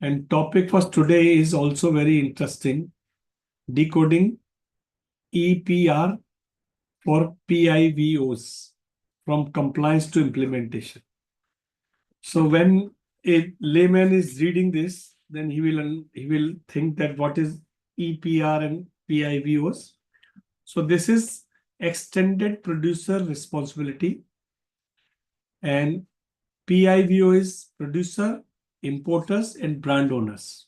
And topic for today is also very interesting. Decoding EPR for PIBOs from compliance to implementation. So when a layman is reading this, then he will think that what is EPR and PIBOs. So this is extended producer responsibility, and PIBO is producer, importers, and brand owners.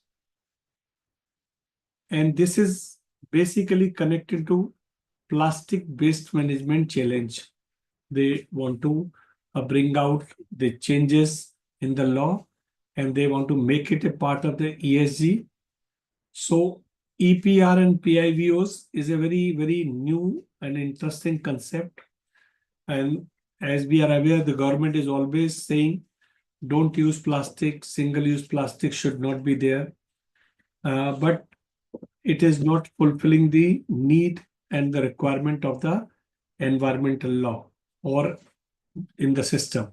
And this is basically connected to plastic waste management challenge. They want to bring out the changes in the law, and they want to make it a part of the ESG. So EPR and PIBOs is a very, very new and interesting concept. And as we are aware, the government is always saying, don't use plastic, single-use plastic should not be there. But it is not fulfilling the need and the requirement of the environmental law or in the system.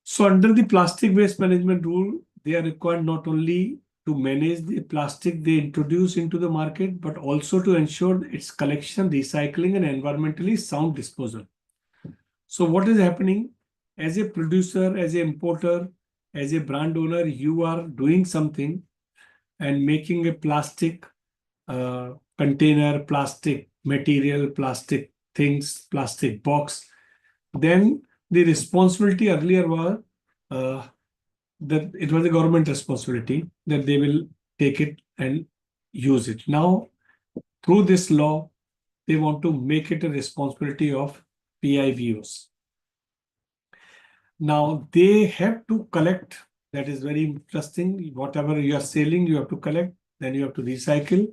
So under the plastic waste management rule, they are required not only to manage the plastic they introduce into the market, but also to ensure its collection, recycling, and environmentally sound disposal. So what is happening? As a producer, as an importer, as a brand owner, you are doing something and making a plastic container, plastic material, plastic things, plastic box. Then the responsibility earlier was that it was a government responsibility that they will take it and use it. Now, through this law, they want to make it a responsibility of PIBOs. Now, they have to collect. That is very interesting. Whatever you are selling, you have to collect, then you have to recycle,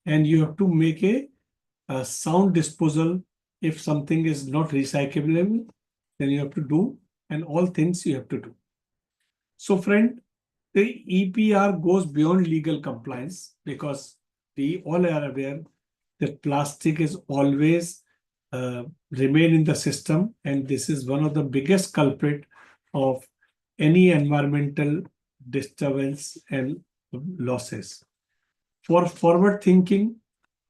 and you have to make a sound disposal. If something is not recyclable, then you have to do, and all things you have to do. So, friend, the EPR goes beyond legal compliance because we all are aware that plastic is always remain in the system, and this is one of the biggest culprit of any environmental disturbance and losses. For forward-thinking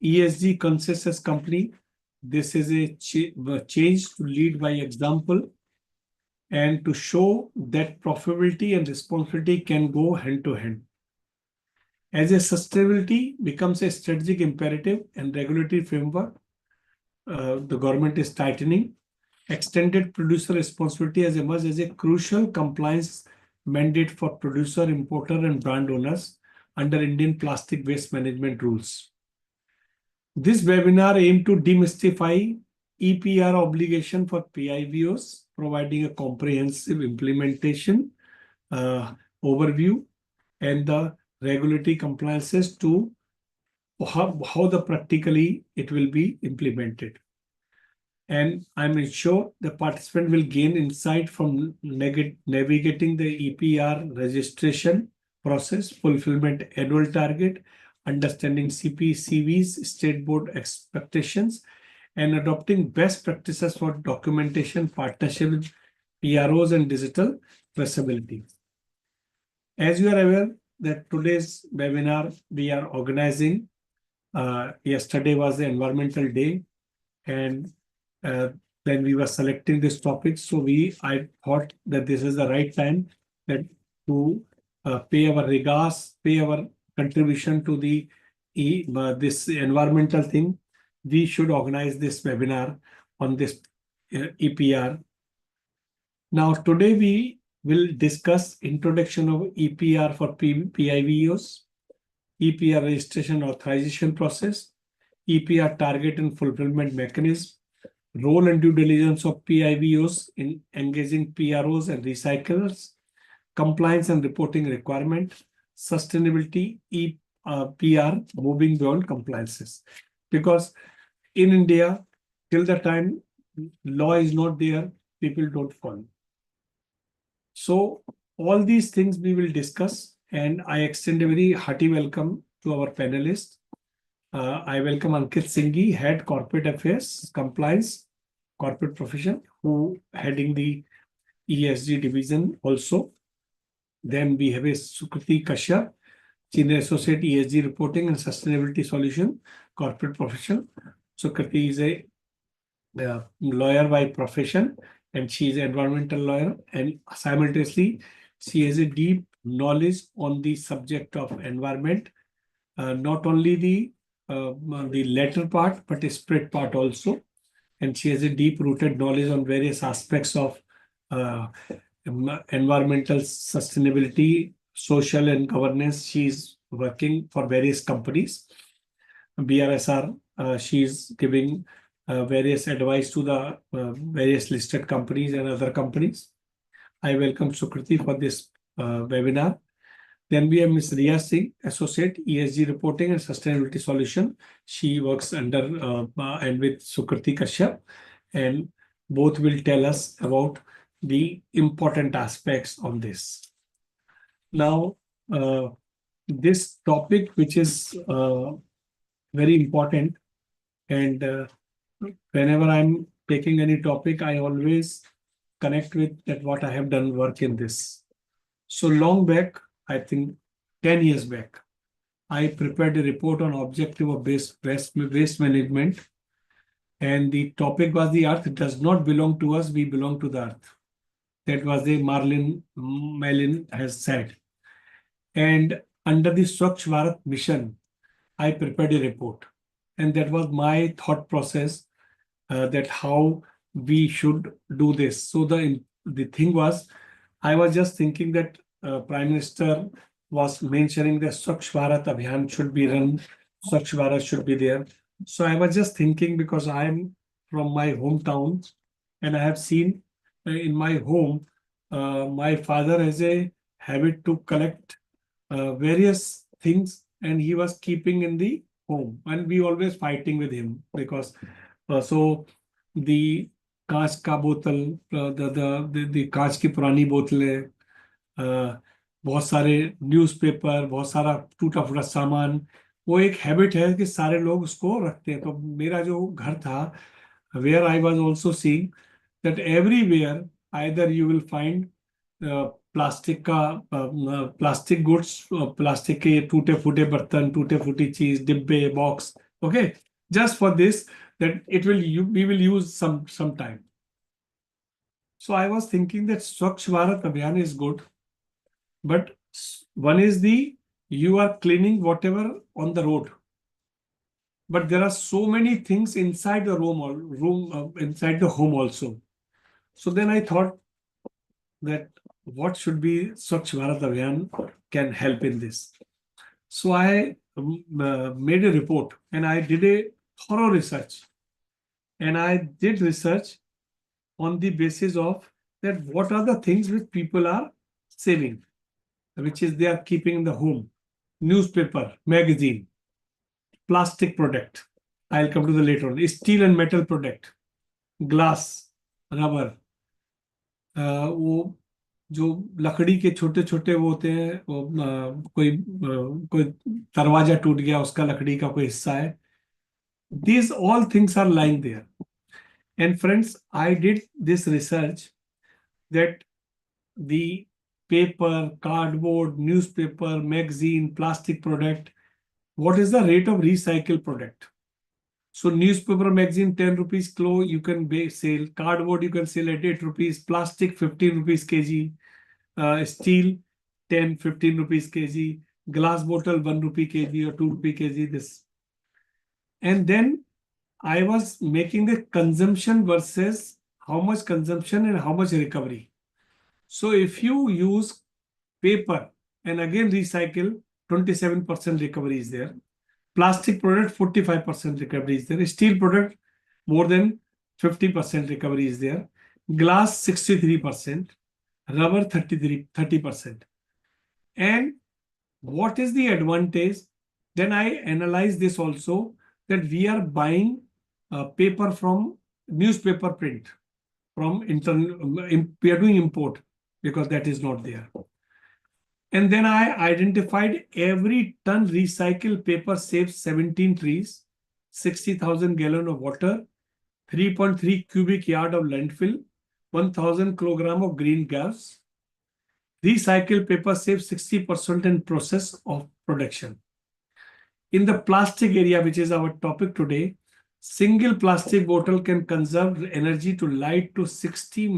ESG consensus company, this is a change to lead by example and to show that profitability and responsibility can go hand to hand. As a sustainability becomes a strategic imperative and regulatory framework, the government is tightening. Extended producer responsibility has emerged as a crucial compliance mandate for producer, importer, and brand owners under Indian plastic waste management rules. This webinar aimed to demystify EPR obligation for PIBOs, providing a comprehensive implementation overview and the regulatory compliances to how the practically it will be implemented. And I'm sure the participant will gain insight from navigating the EPR registration process, fulfillment annual target, understanding CPCB's state board expectations, and adopting best practices for documentation, partnership with PROs, and digital traceability. As you are aware that today's webinar we are organizing, yesterday was the Environmental Day, and then we were selecting this topic. So I thought that this is the right time that to pay our regards, pay our contribution to the this environmental thing. We should organize this webinar on this EPR. Now, today we will discuss introduction of EPR for PIBOs, EPR registration authorization process, EPR target and fulfillment mechanism, role and due diligence of PIBOs in engaging PROs and recyclers, compliance and reporting requirement, sustainability, EPR moving beyond compliances. Because in India, till the time law is not there, people don't follow. So all these things we will discuss, and I extend a very hearty welcome to our panelists. I welcome 𝐰𝐞𝐲 𝐃𝐢𝐬𝐬𝐢𝐧, Head Corporate Affairs, Compliance, Corporate Profession, who heading the ESG division also. Then we have a 𝐊𝐞𝐲 𝐃𝐢𝐬𝐜𝐵, Senior Associate ESG Reporting and Sustainability Solution, Corporate Professional. 𝐊𝐞𝐲 is a lawyer by profession, and she is an environmental lawyer, and simultaneously she has a deep knowledge on the subject of environment, not only the letter part but the spirit part also, and she has a deep rooted knowledge on various aspects of environmental sustainability, social and governance. She is working for various companies. BRSR, she is giving various advice to the various listed companies and other companies. I welcome 𝐊𝐞𝐲 for this webinar. Then we have Ms. Riya Singh, Associate ESG Reporting and Sustainability Solution. She works under and with 𝐊𝐞𝐲 𝐃𝐢𝐬𝐜𝐵, and both will tell us about the important aspects on this. Now, this topic, which is very important, and whenever I'm taking any topic, I always connect with that what I have done work in this. So long back, I think 10 years back, I prepared a report on objective of waste management, and the topic was the earth does not belong to us, we belong to the earth. That was the Malin has said. And under the Swachh Bharat mission, I prepared a report, and that was my thought process that how we should do this. So the thing was, I was just thinking that Prime Minister was mentioning that Swachh Bharat Abhiyan should be run, Swachh Bharat should be there. So I was just thinking, because I am from my hometown, and I have seen in my home, my father has a habit to collect various things, and he was keeping in the home, and we always fighting with him because so the कांच का बोतल, the कांच की पुरानी बोतलें, बहुत सारे newspaper, बहुत सारा टूटा फूटा सामान, वो एक हैबिट है कि सारे लोग उसको रखते हैं. तो मेरा जो घर था, where I was also seeing that everywhere either you will find plastic का प्लास्टिक गुड्स, प्लास्टिक के टूटे फूटे बर्तन, टूटे फूटी चीज, डिब्बे, box. Okay, just for this that it will we will use some time. So I was thinking that Swachh Bharat Abhiyan is good, but one is you are cleaning whatever on the road, but there are so many things inside the room inside the home also. So then I thought that what should be Swachh Bharat Abhiyan can help in this. So I made a report, and I did a thorough research. And I did research on the basis of that what are the things which people are saving, which is they are keeping in the home. Newspaper, magazine, plastic product. I'll come to the later on. Steel and metal product, glass, rubber. वो जो लकड़ी के छोटे छोटे वो होते हैं, वो कोई दरवाजा टूट गया, उसका लकड़ी का कोई हिस्सा है. These all things are lying there. And friends, I did this research that the paper, cardboard, newspaper, magazine, plastic product, what is the rate of recycled product? So newspaper, magazine, 10 rupees kilo, you can sell. Cardboard, you can sell at 8 rupees. Plastic, 15 rupees kg. Steel, 10, 15 rupees kg. Glass bottle, 1 rupee kg or 2 rupee kg. This. And then I was making the consumption versus how much consumption and how much recovery. So if you use paper and again recycle, 27% recovery is there. Plastic product, 45% recovery is there. Steel product, more than 50% recovery is there. Glass, 63%. Rubber, 30%. And what is the advantage? Then I analyze this also, that we are buying paper from newspaper print from internal, we are doing import because that is not there. And then I identified every ton recycled paper saves 17 trees, 60,000 gallons of water, 3.3 cubic yard of landfill, 1,000 kilogram of green gas. Recycled paper saves 60% in process of production. In the plastic area, which is our topic today, single plastic bottle can conserve energy to light to 60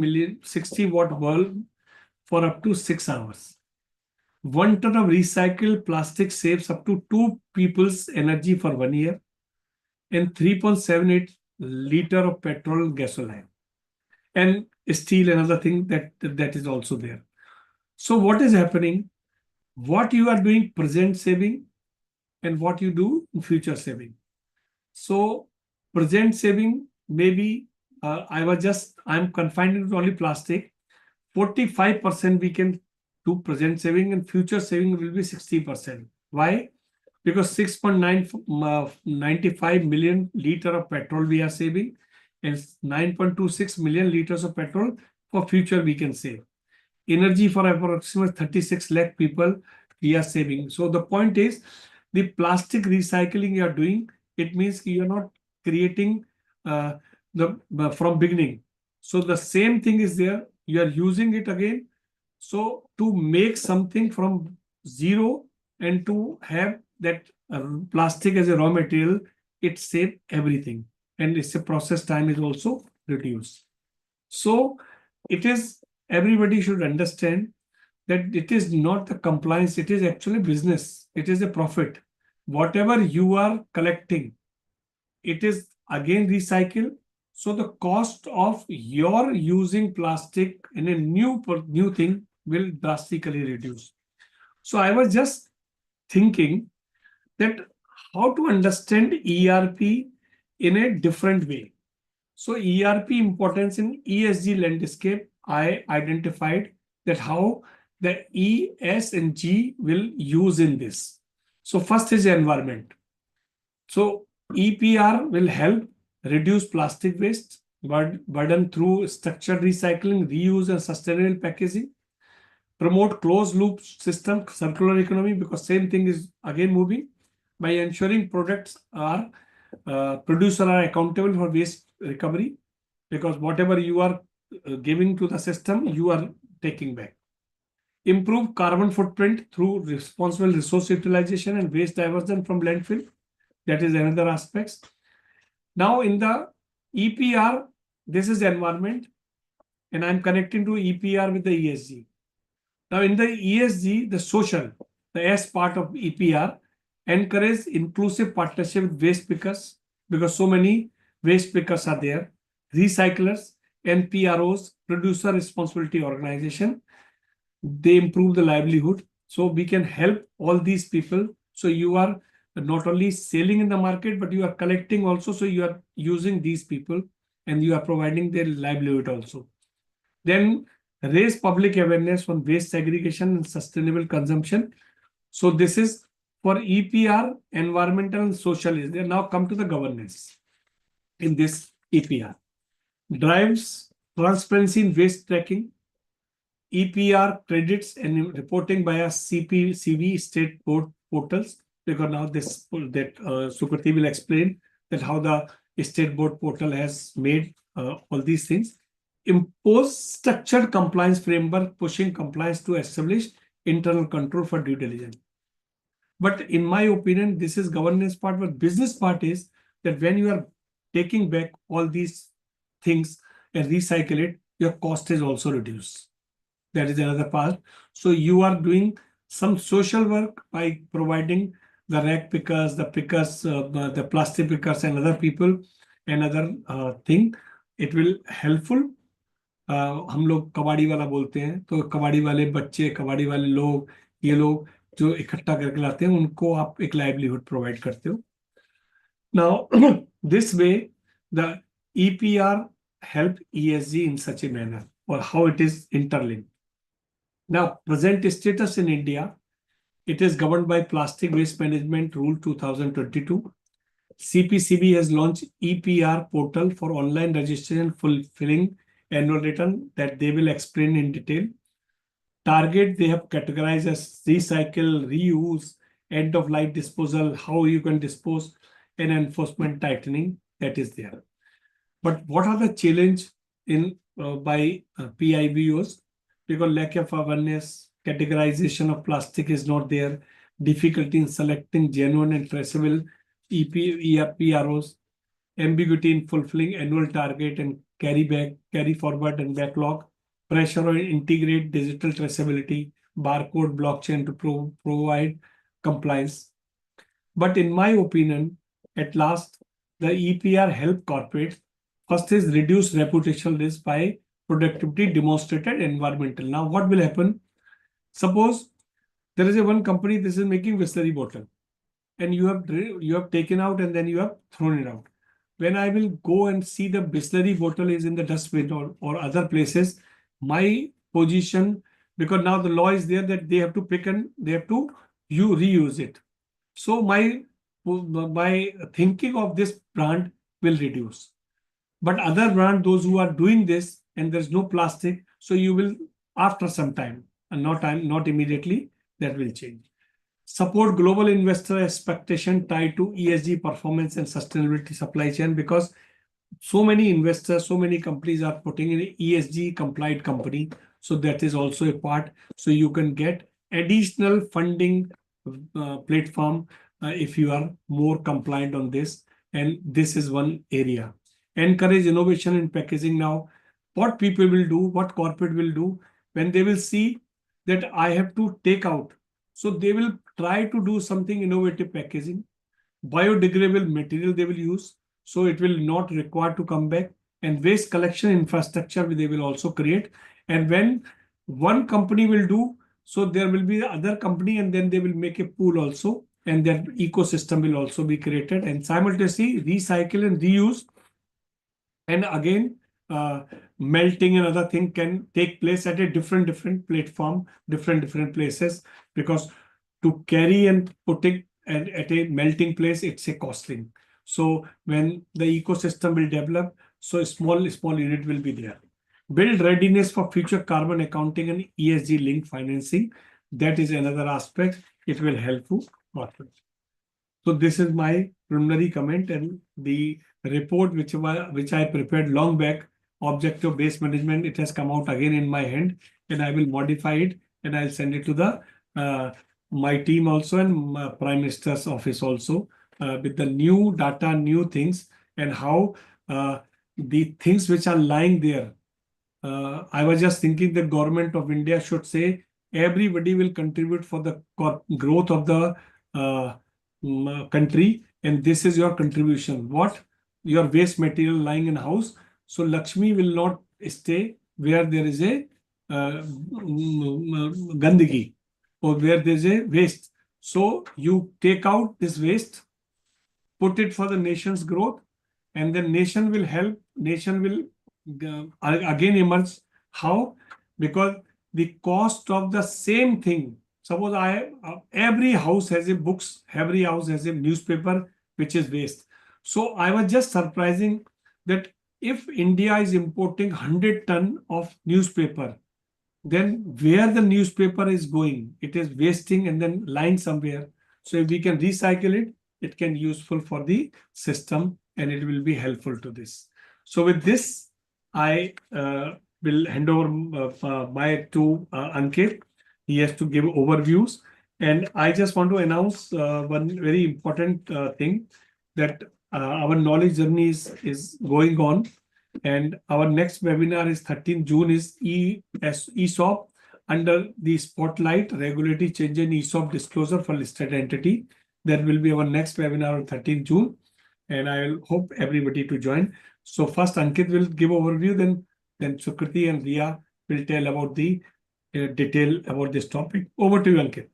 watt bulb for up to 6 hours. 1 ton of recycled plastic saves up to 2 people's energy for 1 year and 3.78 liter of petrol and gasoline. And steel, another thing that is also there. So what is happening? What you are doing present saving and what you do in future saving. So present saving, maybe I'm confined to only plastic. 45% we can do present saving and future saving will be 60%. Why? Because 6.95 million liter of petrol we are saving and 9.26 million liters of petrol for future we can save. Energy for approximately 36 lakh people we are saving. So the point is, the plastic recycling you are doing, it means you are not creating from beginning. So the same thing is there, you are using it again. So to make something from zero and to have that plastic as a raw material, it saves everything. And its process time is also reduced. So it is, everybody should understand that it is not the compliance, it is actually business. It is a profit. Whatever you are collecting, it is again recycled. So the cost of your using plastic in a new thing will drastically reduce. So I was just thinking that how to understand ERP in a different way. So ERP importance in ESG landscape, I identified that how the E, S, and G will use in this. So first is environment. So EPR will help reduce plastic waste, burden through structured recycling, reuse, and sustainable packaging. Promote closed loop system, circular economy, because same thing is again moving by ensuring products are producers are accountable for waste recovery, because whatever you are giving to the system, you are taking back. Improve carbon footprint through responsible resource utilization and waste diversion from landfill. That is another aspect. Now in the EPR, this is environment, and I'm connecting to EPR with the ESG. Now in the ESG, the social, the S part of EPR, encourage inclusive partnership with waste pickers, because so many waste pickers are there, recyclers, NPROs, producer responsibility organization. They improve the livelihood. So we can help all these people. So you are not only selling in the market, but you are collecting also. So you are using these people and you are providing their livelihood also. Then raise public awareness on waste segregation and sustainable consumption. So this is for EPR, environmental and social is there. Now come to the governance in this EPR. Drives transparency in waste tracking, EPR credits and reporting via CPCB state board portals, because now this Sukriti will explain that how the state board portal has made all these things. Impose structured compliance framework, pushing compliance to establish internal control for due diligence. But in my opinion, this is governance part, but business part is that when you are taking back all these things and recycle it, your cost is also reduced. That is another part. So you are doing some social work by providing the rag pickers, the pickers, the plastic pickers and other people, another thing. It will helpful. हम लोग कबाड़ी वाला बोलते हैं, तो कबाड़ी वाले बच्चे, कबाड़ी वाले लोग, ये लोग जो इकट्ठा करके लाते हैं, उनको आप एक लाइवलीहुड प्रोवाइड करते हो. Now, this way, the EPR help ESG in such a manner, or how it is interlinked. Now, present status in India, it is governed by Plastic Waste Management Rule 2022. CPCB has launched EPR portal for online registration, fulfilling annual return that they will explain in detail. Target they have categorized as recycle, reuse, end of life disposal, how you can dispose, and enforcement tightening that is there. But what are the challenge in by PIBOs? Because lack of awareness, categorization of plastic is not there, difficulty in selecting genuine and traceable EPROs, ambiguity in fulfilling annual target and carry forward and backlog, pressure on integrate digital traceability, barcode blockchain to provide compliance. But in my opinion, at last, the EPR help corporates. First is reduce reputational risk by productivity demonstrated environmental. Now, what will happen? Suppose there is a one company, this is making Bisleri bottle, and you have taken out and then you have thrown it out. When I will go and see the Bisleri bottle is in the dustbin or other places, my position, because now the law is there that they have to pick and they have to reuse it. So my thinking of this brand will reduce. But other brand, those who are doing this and there's no plastic, so you will after some time and not immediately, that will change. Support global investor expectation tied to ESG performance and sustainability supply chain, because so many investors, so many companies are putting in ESG compliant company. So that is also a part. So you can get additional funding platform if you are more compliant on this. And this is one area. Encourage innovation in packaging. Now, what people will do, what corporate will do, when they will see that I have to take out, so they will try to do something innovative packaging, biodegradable material they will use, so it will not require to come back, and waste collection infrastructure they will also create. And when one company will do, so there will be the other company, and then they will make a pool also, and their ecosystem will also be created, and simultaneously recycle and reuse. And again, melting and other thing can take place at a different platform, different places, because to carry and put it at a melting place, it's a costly. So when the ecosystem will develop, so a small unit will be there. Build readiness for future carbon accounting and ESG linked financing. That is another aspect. It will help you. So this is my preliminary comment, and the report which I prepared long back, objective-based management, it has come out again in my hand, and I will modify it and I'll send it to the my team also and Prime Minister's office also with the new data, new things, and how the things which are lying there. I was just thinking the government of India should say everybody will contribute for the growth of the country, and this is your contribution. What? Your waste material lying in house. So Lakshmi will not stay where there is a gandagi or where there is a waste. So you take out this waste, put it for the nation's growth, and then nation will help. Nation will again emerge. How? Because the cost of the same thing. Suppose every house has a books, every house has a newspaper, which is waste. So I was just surprising that if India is importing 100 ton of newspaper, then where the newspaper is going, it is wasting and then lying somewhere. So if we can recycle it, it can useful for the system and it will be helpful to this. So with this, I will hand over to Ankit. He has to give overviews. And I just want to announce one very important thing, that our knowledge journey is going on. And our next webinar is 13th June is ESOP under the spotlight, regulatory change in ESOP disclosure for listed entity. That will be our next webinar on 13th June. And I will hope everybody to join. So first Ankit will give overview, then Sukriti and Riya will tell about the detail about this topic. Over to you, Ankit.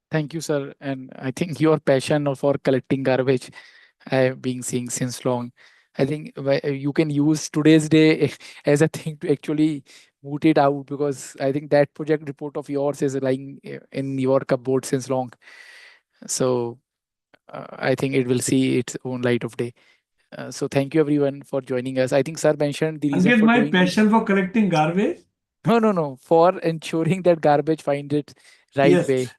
Thank you, sir. And I think your passion for collecting garbage, I have been seeing since long. I think you can use today's day as a thing to actually boot it out, because I think that project report of yours is lying in your cupboard since long. So I think it will see its own light of day. So thank you everyone for joining us. I think sir mentioned the reason Ankit, for my doing passion for collecting garbage. No, for ensuring that garbage finds its right way.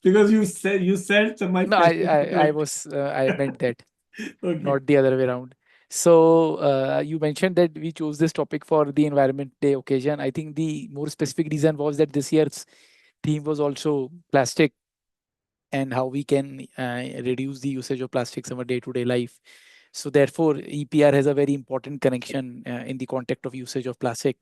Because you said my No, passion. I meant that, Okay. not the other way around. So you mentioned that we chose this topic for the Environment Day occasion. I think the more specific reason was that this year's theme was also plastic and how we can reduce the usage of plastics in our day-to-day life. So therefore, EPR has a very important connection in the context of usage of plastic.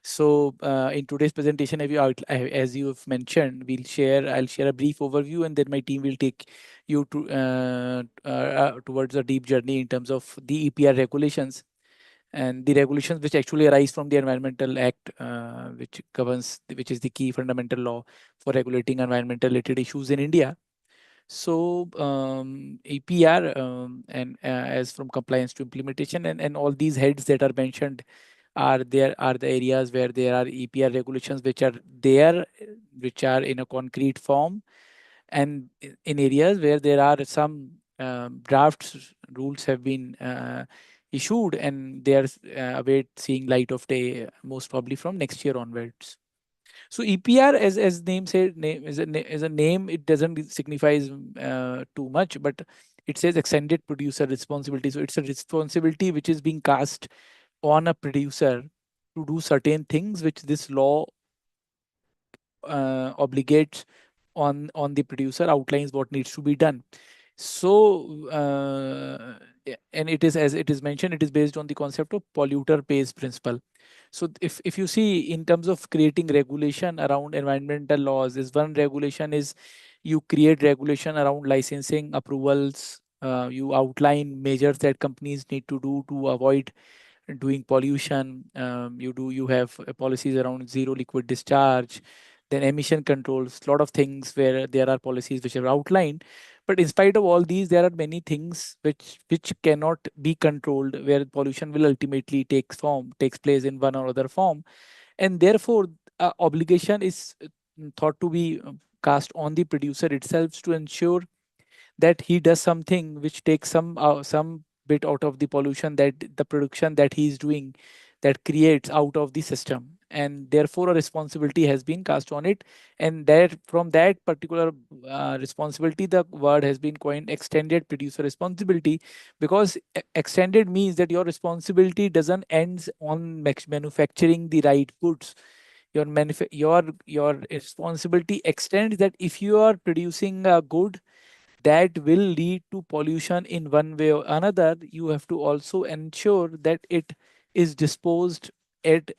So in today's presentation, as you've mentioned, I'll share a brief overview, and then my team will take you to towards a deep journey in terms of the EPR regulations and the regulations which actually arise from the Environmental Act, which is the key fundamental law for regulating environmental related issues in India. So EPR and as from compliance to implementation, and all these heads that are mentioned are the areas where there are EPR regulations which are there, which are in a concrete form, and in areas where there are some drafts rules have been issued, and they are await seeing light of day most probably from next year onwards. So EPR, as name said, name is a name. It doesn't signifies too much, but it says extended producer responsibility. So it's a responsibility which is being cast on a producer to do certain things which this law obligates on the producer, outlines what needs to be done. So and it is, as it is mentioned, it is based on the concept of polluter pays principle. So if you see in terms of creating regulation around environmental laws, is one regulation is you create regulation around licensing approvals. You outline measures that companies need to do to avoid doing pollution. You have policies around zero liquid discharge, then emission controls, lot of things where there are policies which are outlined. But in spite of all these, there are many things which cannot be controlled, where pollution will ultimately takes place in one or other form, and therefore obligation is thought to be cast on the producer itself to ensure that he does something which takes some bit out of the pollution that the production that he is doing, that creates out of the system, and therefore a responsibility has been cast on it. And that from that particular responsibility, the word has been coined extended producer responsibility, because extended means that your responsibility doesn't ends on manufacturing the right goods. Your responsibility extends that if you are producing a good that will lead to pollution in one way or another, you have to also ensure that it is disposed at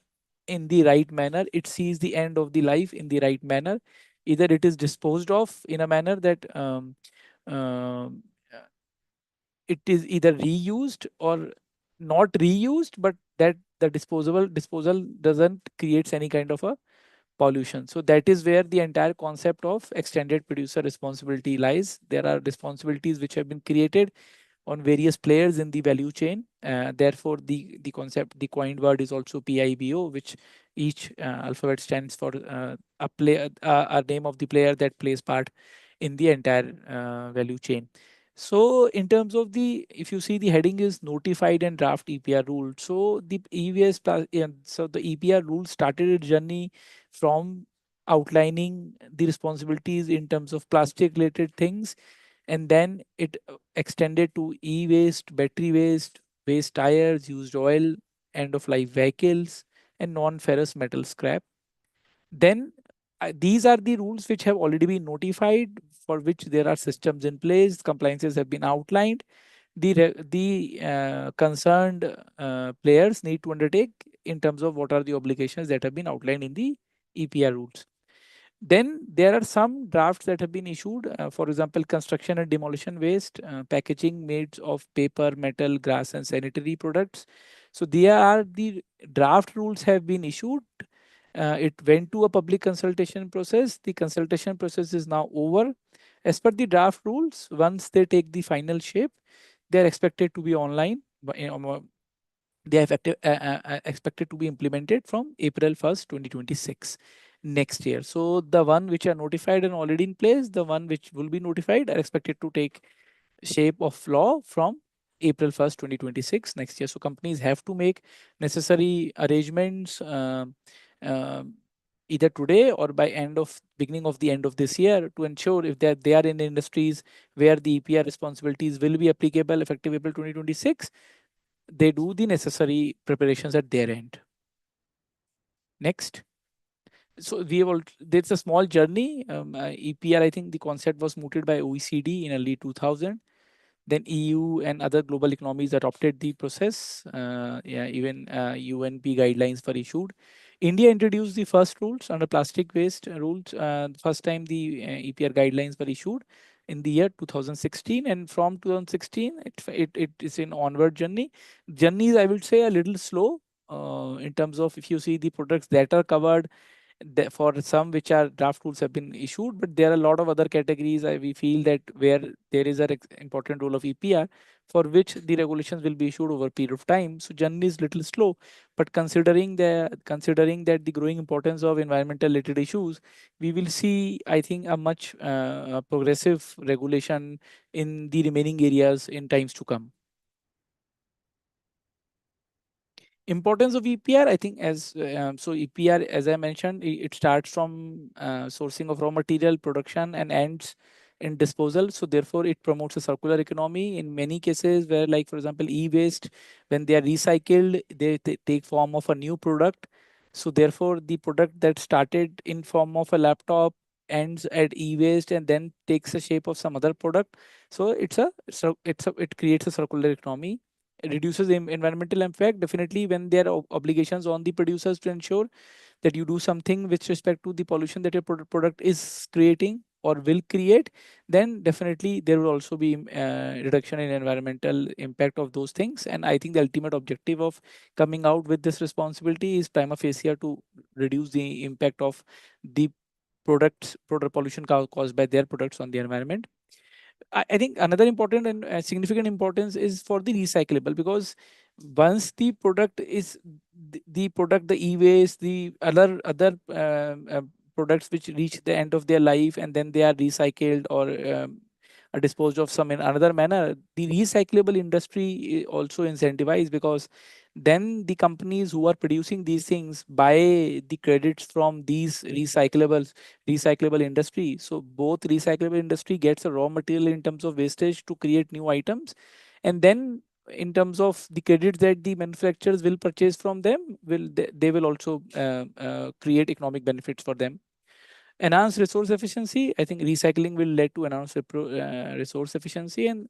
in the right manner. It sees the end of the life in the right manner. Either it is disposed of in a manner that um, it is either reused or not reused, but that the disposal doesn't creates any kind of a pollution. So that is where the entire concept of extended producer responsibility lies. There are responsibilities which have been created on various players in the value chain. Therefore, the concept, the coined word is also PIBO, which each alphabet stands for a name of the player that plays part in the entire value chain. So in terms of the, if you see the heading is notified and draft EPR rule. So the so the EPR rule started its journey from outlining the responsibilities in terms of plastic related things, and then it extended to e-waste, battery waste, waste tires, used oil, end of life vehicles, and non-ferrous metal scrap. Then these are the rules which have already been notified, for which there are systems in place, compliances have been outlined. The concerned players need to undertake in terms of what are the obligations that have been outlined in the EPR rules. Then there are some drafts that have been issued, for example, construction and demolition waste, packaging made of paper, metal, glass, and sanitary products. So there are the draft rules have been issued. It went to a public consultation process. The consultation process is now over. As per the draft rules, once they take the final shape, they are expected to be online. They are expected to be implemented from April 1st, 2026 next year. So the one which are notified and already in place, the one which will be notified are expected to take shape of law from April 1st, 2026 next year. So companies have to make necessary arrangements either today or by beginning of the end of this year, to ensure if they are in industries where the EPR responsibilities will be applicable effective April 2026, they do the necessary preparations at their end. Next. So we have all, there's a small journey. EPR, I think the concept was mooted by OECD in early 2000. Then EU and other global economies adopted the process. Yeah, even UNP guidelines were issued. India introduced the first rules under plastic waste rules. First time the EPR guidelines were issued in the year 2016, and from 2016 it is an onward journey. Journey, I would say, a little slow in terms of, if you see the products that are covered, for some which are draft rules have been issued, but there are a lot of other categories we feel that where there is an important role of EPR, for which the regulations will be issued over a period of time. So journey is little slow, but considering that the growing importance of environmental related issues, we will see, I think, a much progressive regulation in the remaining areas in times to come. Importance of EPR, I think, as so EPR, as I mentioned, it starts from sourcing of raw material production and ends in disposal. So therefore, it promotes a circular economy in many cases where, like for example, e-waste, when they are recycled, they take form of a new product. So therefore, the product that started in form of a laptop ends at e-waste and then takes the shape of some other product. So it creates a circular economy. It reduces the environmental impact. Definitely, when there are obligations on the producers to ensure that you do something with respect to the pollution that your product is creating or will create, then definitely there will also be reduction in environmental impact of those things. And I think the ultimate objective of coming out with this responsibility is prima facie to reduce the impact of the product pollution caused by their products on the environment. I think another important and significant importance is for the recyclable, because once the product is the product, the e-waste, the other products which reach the end of their life and then they are recycled or are disposed of some in another manner, the recyclable industry also incentivized, because then the companies who are producing these things buy the credits from these recyclable industry. So both recyclable industry gets a raw material in terms of wastage to create new items, and then in terms of the credits that the manufacturers will purchase from them, they will also create economic benefits for them. Enhanced resource efficiency, I think recycling will lead to enhanced resource efficiency, and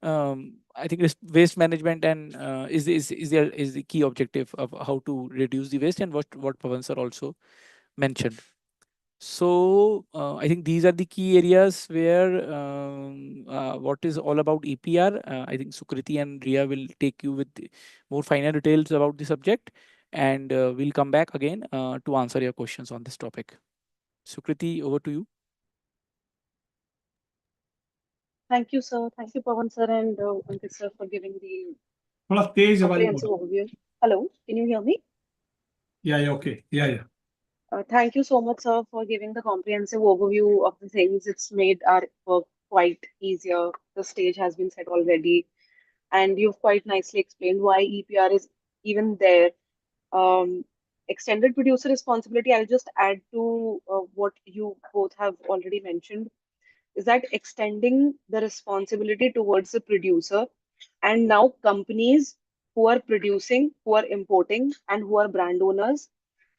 I think waste management and is the key objective of how to reduce the waste, and what Pawan sir also mentioned. So I think these are the key areas where what is all about EPR. I think Sukriti and Ria will take you with more finer details about the subject, and we'll come back again to answer your questions on this topic. Sukriti, over to you. Thank you, sir. Thank you, Pawan sir and Ankit sir, for giving the थोड़ा तेज आवाज में comprehensive overview. Hello, can you hear me? Yeah, okay. Yeah. Thank you so much, sir, for giving the comprehensive overview of the things. It's made our work quite easier. The stage has been set already, and you've quite nicely explained why EPR is even there. Extended producer responsibility, I'll just add to what you both have already mentioned, is that extending the responsibility towards the producer, and now companies who are producing, who are importing, and who are brand owners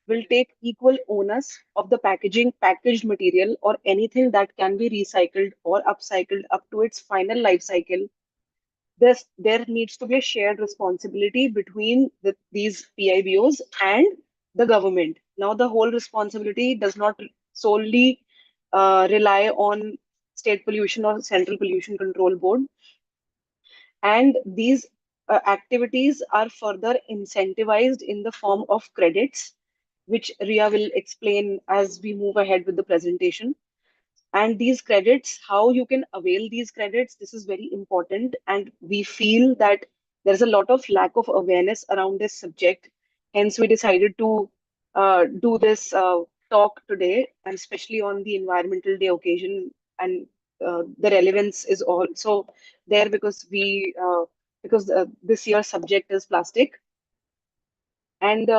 will take equal onus of the packaged material, or anything that can be recycled or upcycled up to its final life cycle. There needs to be a shared responsibility between these PIBOs and the government. Now, the whole responsibility does not solely rely on state pollution or central pollution control board. And these activities are further incentivized in the form of credits, which Ria will explain as we move ahead with the presentation. And these credits, how you can avail these credits, this is very important. And we feel that there's a lot of lack of awareness around this subject. Hence, we decided to do this talk today, and especially on the Environmental Day occasion. And the relevance is also there because this year's subject is plastic. And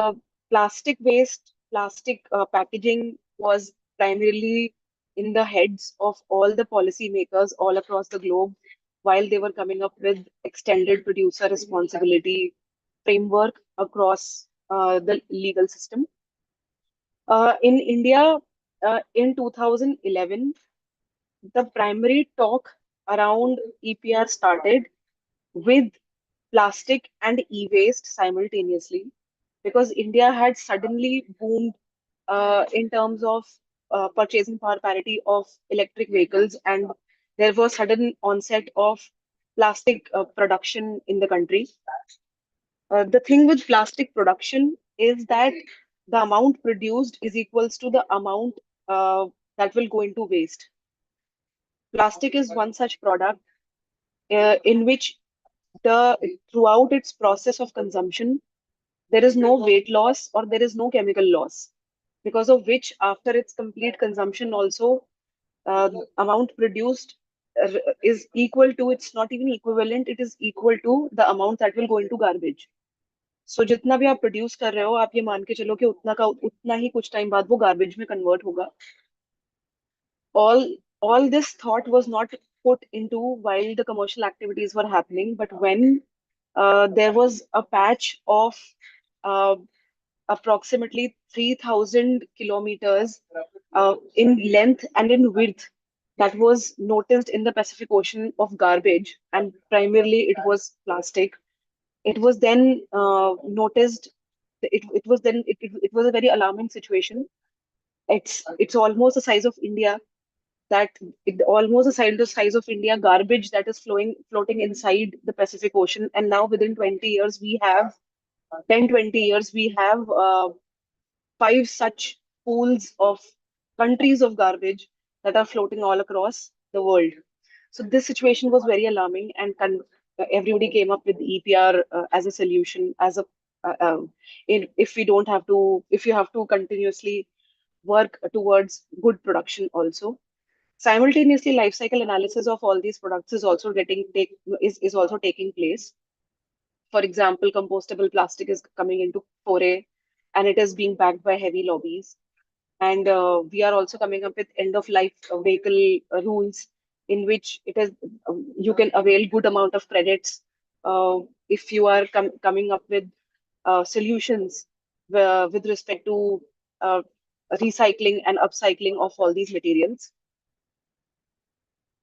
plastic waste, plastic packaging was primarily in the heads of all the policymakers all across the globe while they were coming up with extended producer responsibility framework across the legal system. In India, in 2011, the primary talk around EPR started with plastic and e-waste simultaneously, because India had suddenly boomed in terms of purchasing power parity of electric vehicles, and there was sudden onset of plastic production in the country. The thing with plastic production is that the amount produced is equals to the amount that will go into waste. Plastic is one such product in which the throughout its process of consumption, there is no weight loss or there is no chemical loss, because of which after its complete consumption also, amount produced is equal to, it's not even equivalent, it is equal to the amount that will go into garbage. So जितना भी आप produce कर रहे हो, आप ये मान के चलो कि उतना का उतना ही कुछ टाइम बाद वो गार्बेज में कन्वर्ट होगा. All this thought was not put into while the commercial activities were happening, but when there was a patch of uh, approximately 3,000 kilometers in length and in width that was noticed in the Pacific Ocean of garbage, and primarily it was plastic. It was then noticed. It was a very alarming situation. It's almost the size of India. That it almost the size of India garbage that is floating inside the Pacific Ocean, and now within 20 years we have 10-20 years we have five such pools of countries of garbage that are floating all across the world. So this situation was very alarming, and everybody came up with EPR as a solution, as a if we don't have to, if you have to continuously work towards good production also. Simultaneously, life cycle analysis of all these products is also is also taking place. For example, compostable plastic is coming into foray, and it is being backed by heavy lobbies. And we are also coming up with end of life vehicle rules, in which it is you can avail good amount of credits if you are coming up with solutions with respect to uh, recycling and upcycling of all these materials.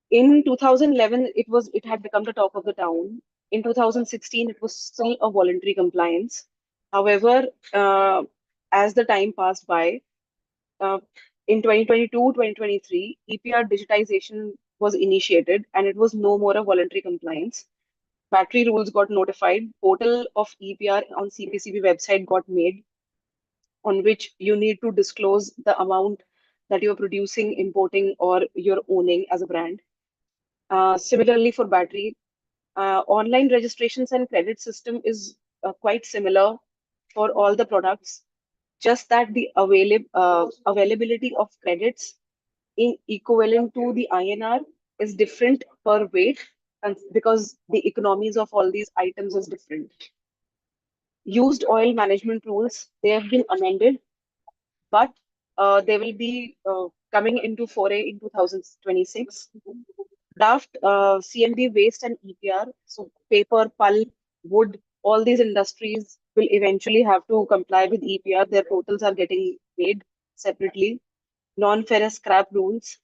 In 2011, it had become the talk of the town. In 2016, it was still a voluntary compliance. However, as the time passed by, uh, in 2022, 2023, EPR digitization was initiated, and it was no more a voluntary compliance. Battery rules got notified. Portal of EPR on CPCB website got made, on which you need to disclose the amount that you're producing, importing, or you're owning as a brand. Similarly, for battery, online registrations and credit system is quite similar for all the products, just that the availability of credits in equivalent to the INR is different per weight, and because the economies of all these items is different. Used oil management rules, they have been amended, but they will be coming into foray in 2026. Draft CMD waste and EPR, so paper, pulp, wood, all these industries will eventually have to comply with EPR. Their portals are getting made separately. Non-ferrous scrap rules.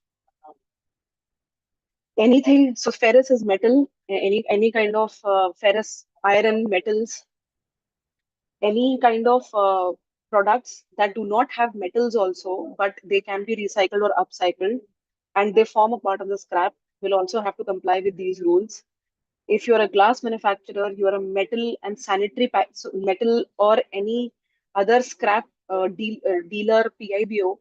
Anything, so ferrous is metal, any kind of ferrous, iron, metals, any kind of products that do not have metals also, but they can be recycled or upcycled, and they form a part of the scrap, will also have to comply with these rules. If you're a glass manufacturer, you're a metal and sanitary so metal or any other scrap dealer PIBO,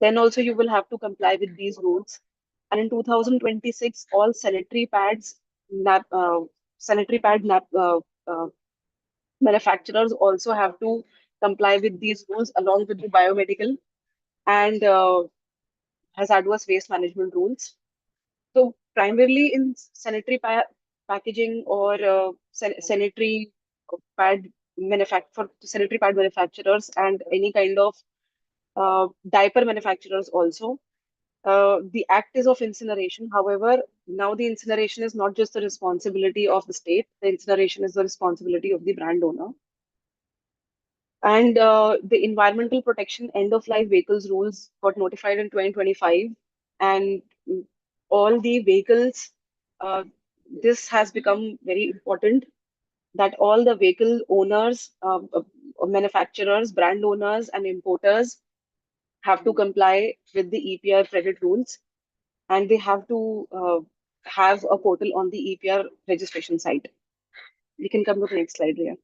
then also you will have to comply with these rules. And in 2026, all sanitary pads, sanitary pad manufacturers also have to comply with these rules, along with the biomedical and hazardous waste management rules. So primarily in sanitary packaging or sanitary pad for sanitary pad manufacturers and any kind of diaper manufacturers also. the act is of incineration. However, now the incineration is not just the responsibility of the state, the incineration is the responsibility of the brand owner. And the environmental protection end of life vehicles rules got notified in 2025. And all the vehicles, this has become very important that all the vehicle owners, manufacturers, brand owners, and importers have to comply with the EPR credit rules, and they have to have a portal on the EPR registration site. We can come to the next slide here.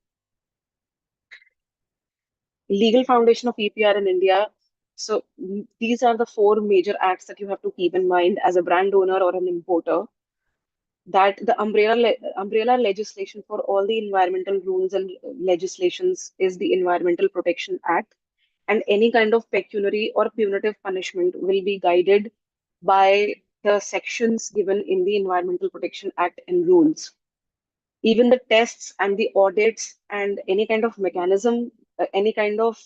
Legal foundation of EPR in India. So these are the four major acts that you have to keep in mind as a brand owner or an importer. That the umbrella legislation for all the environmental rules and legislations is the Environmental Protection Act, and any kind of pecuniary or punitive punishment will be guided by the sections given in the Environmental Protection Act and rules. Even the tests and the audits and any kind of mechanism, any kind of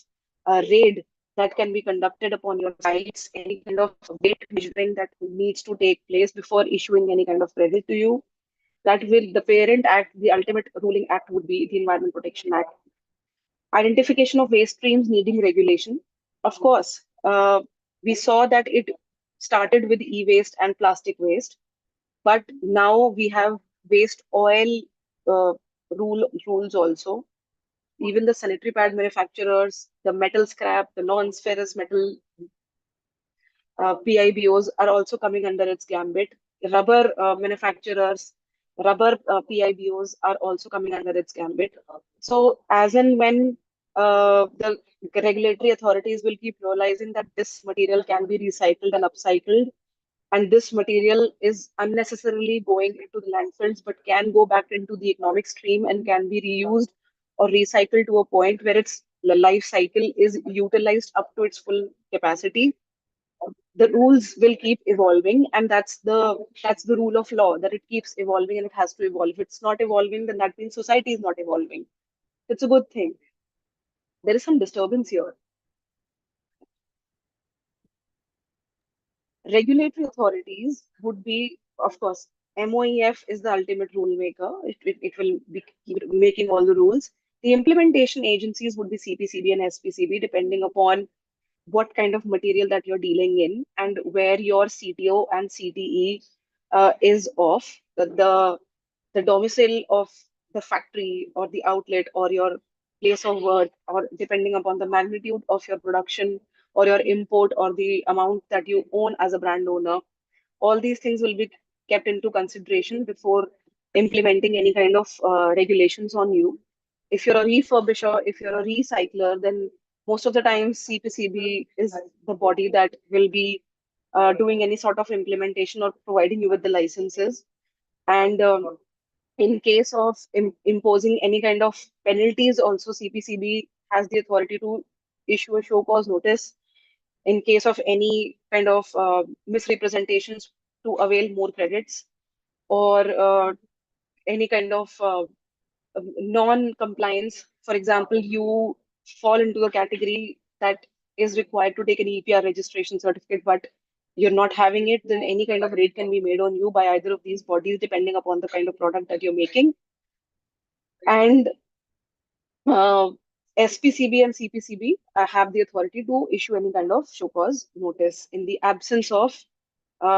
raid that can be conducted upon your sites, any kind of weight measuring that needs to take place before issuing any kind of credit to you, that will, the parent act, the ultimate ruling act would be the Environment Protection Act. Identification of waste streams needing regulation. Of course, we saw that it started with e-waste and plastic waste, but now we have waste oil uh, rules also. Even the sanitary pad manufacturers, the metal scrap, the non-ferrous metal PIBOs are also coming under its gambit. Rubber manufacturers, rubber PIBOs are also coming under its gambit. So as and when the regulatory authorities will keep realizing that this material can be recycled and upcycled, and this material is unnecessarily going into the landfills, but can go back into the economic stream and can be reused or recycled to a point where its life cycle is utilized up to its full capacity, the rules will keep evolving, and that's the rule of law, that it keeps evolving and it has to evolve. If it's not evolving, then that means society is not evolving. It's a good thing. There is some disturbance here. Regulatory authorities would be, of course, MOEF is the ultimate rule maker. It will be making all the rules. The implementation agencies would be CPCB and SPCB, depending upon what kind of material that you're dealing in and where your CTO and CTE is of. The domicile of the factory or the outlet or your place of work, or depending upon the magnitude of your production or your import or the amount that you own as a brand owner, all these things will be kept into consideration before implementing any kind of regulations on you. If you're a refurbisher, if you're a recycler, then most of the time CPCB is the body that will be doing any sort of implementation or providing you with the licenses. And in case of imposing any kind of penalties, also CPCB has the authority to issue a show cause notice in case of any kind of misrepresentations to avail more credits, or any kind of non-compliance. For example, you fall into a category that is required to take an EPR registration certificate, but you're not having it, then any kind of raid can be made on you by either of these bodies, depending upon the kind of product that you're making. And uh, SPCB and CPCB have the authority to issue any kind of show cause notice in the absence of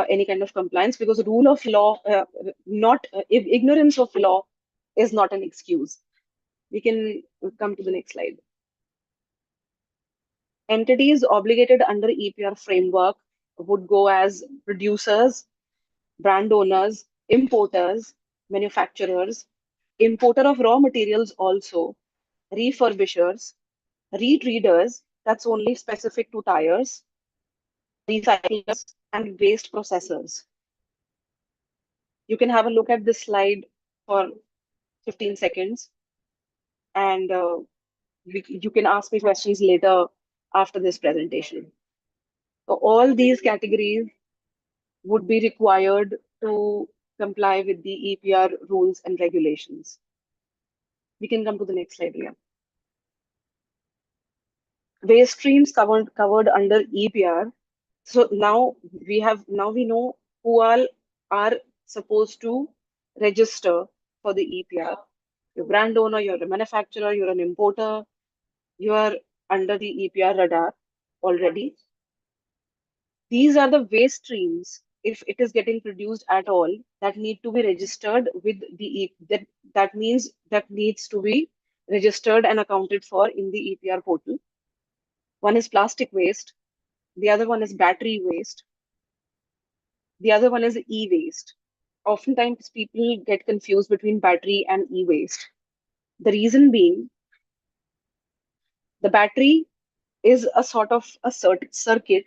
any kind of compliance, because rule of law, not ignorance of law is not an excuse. We can come to the next slide. Entities obligated under EPR framework would go as producers, brand owners, importers, manufacturers, importer of raw materials also, refurbishers, retreaders, that's only specific to tires, recyclers, and waste processors. You can have a look at this slide for 15 seconds, and you can ask me questions later after this presentation. So all these categories would be required to comply with the EPR rules and regulations. We can come to the next slide here. Waste streams covered under EPR. So now we know who all are supposed to register for the EPR. You're a brand owner, you're a manufacturer, you're an importer, you are under the EPR radar already. These are the waste streams, if it is getting produced at all, that need to be registered with the that means that needs to be registered and accounted for in the EPR portal. One is plastic waste, the other one is battery waste, the other one is e-waste. Oftentimes people get confused between battery and e-waste. The reason being, the battery is a sort of a circuit,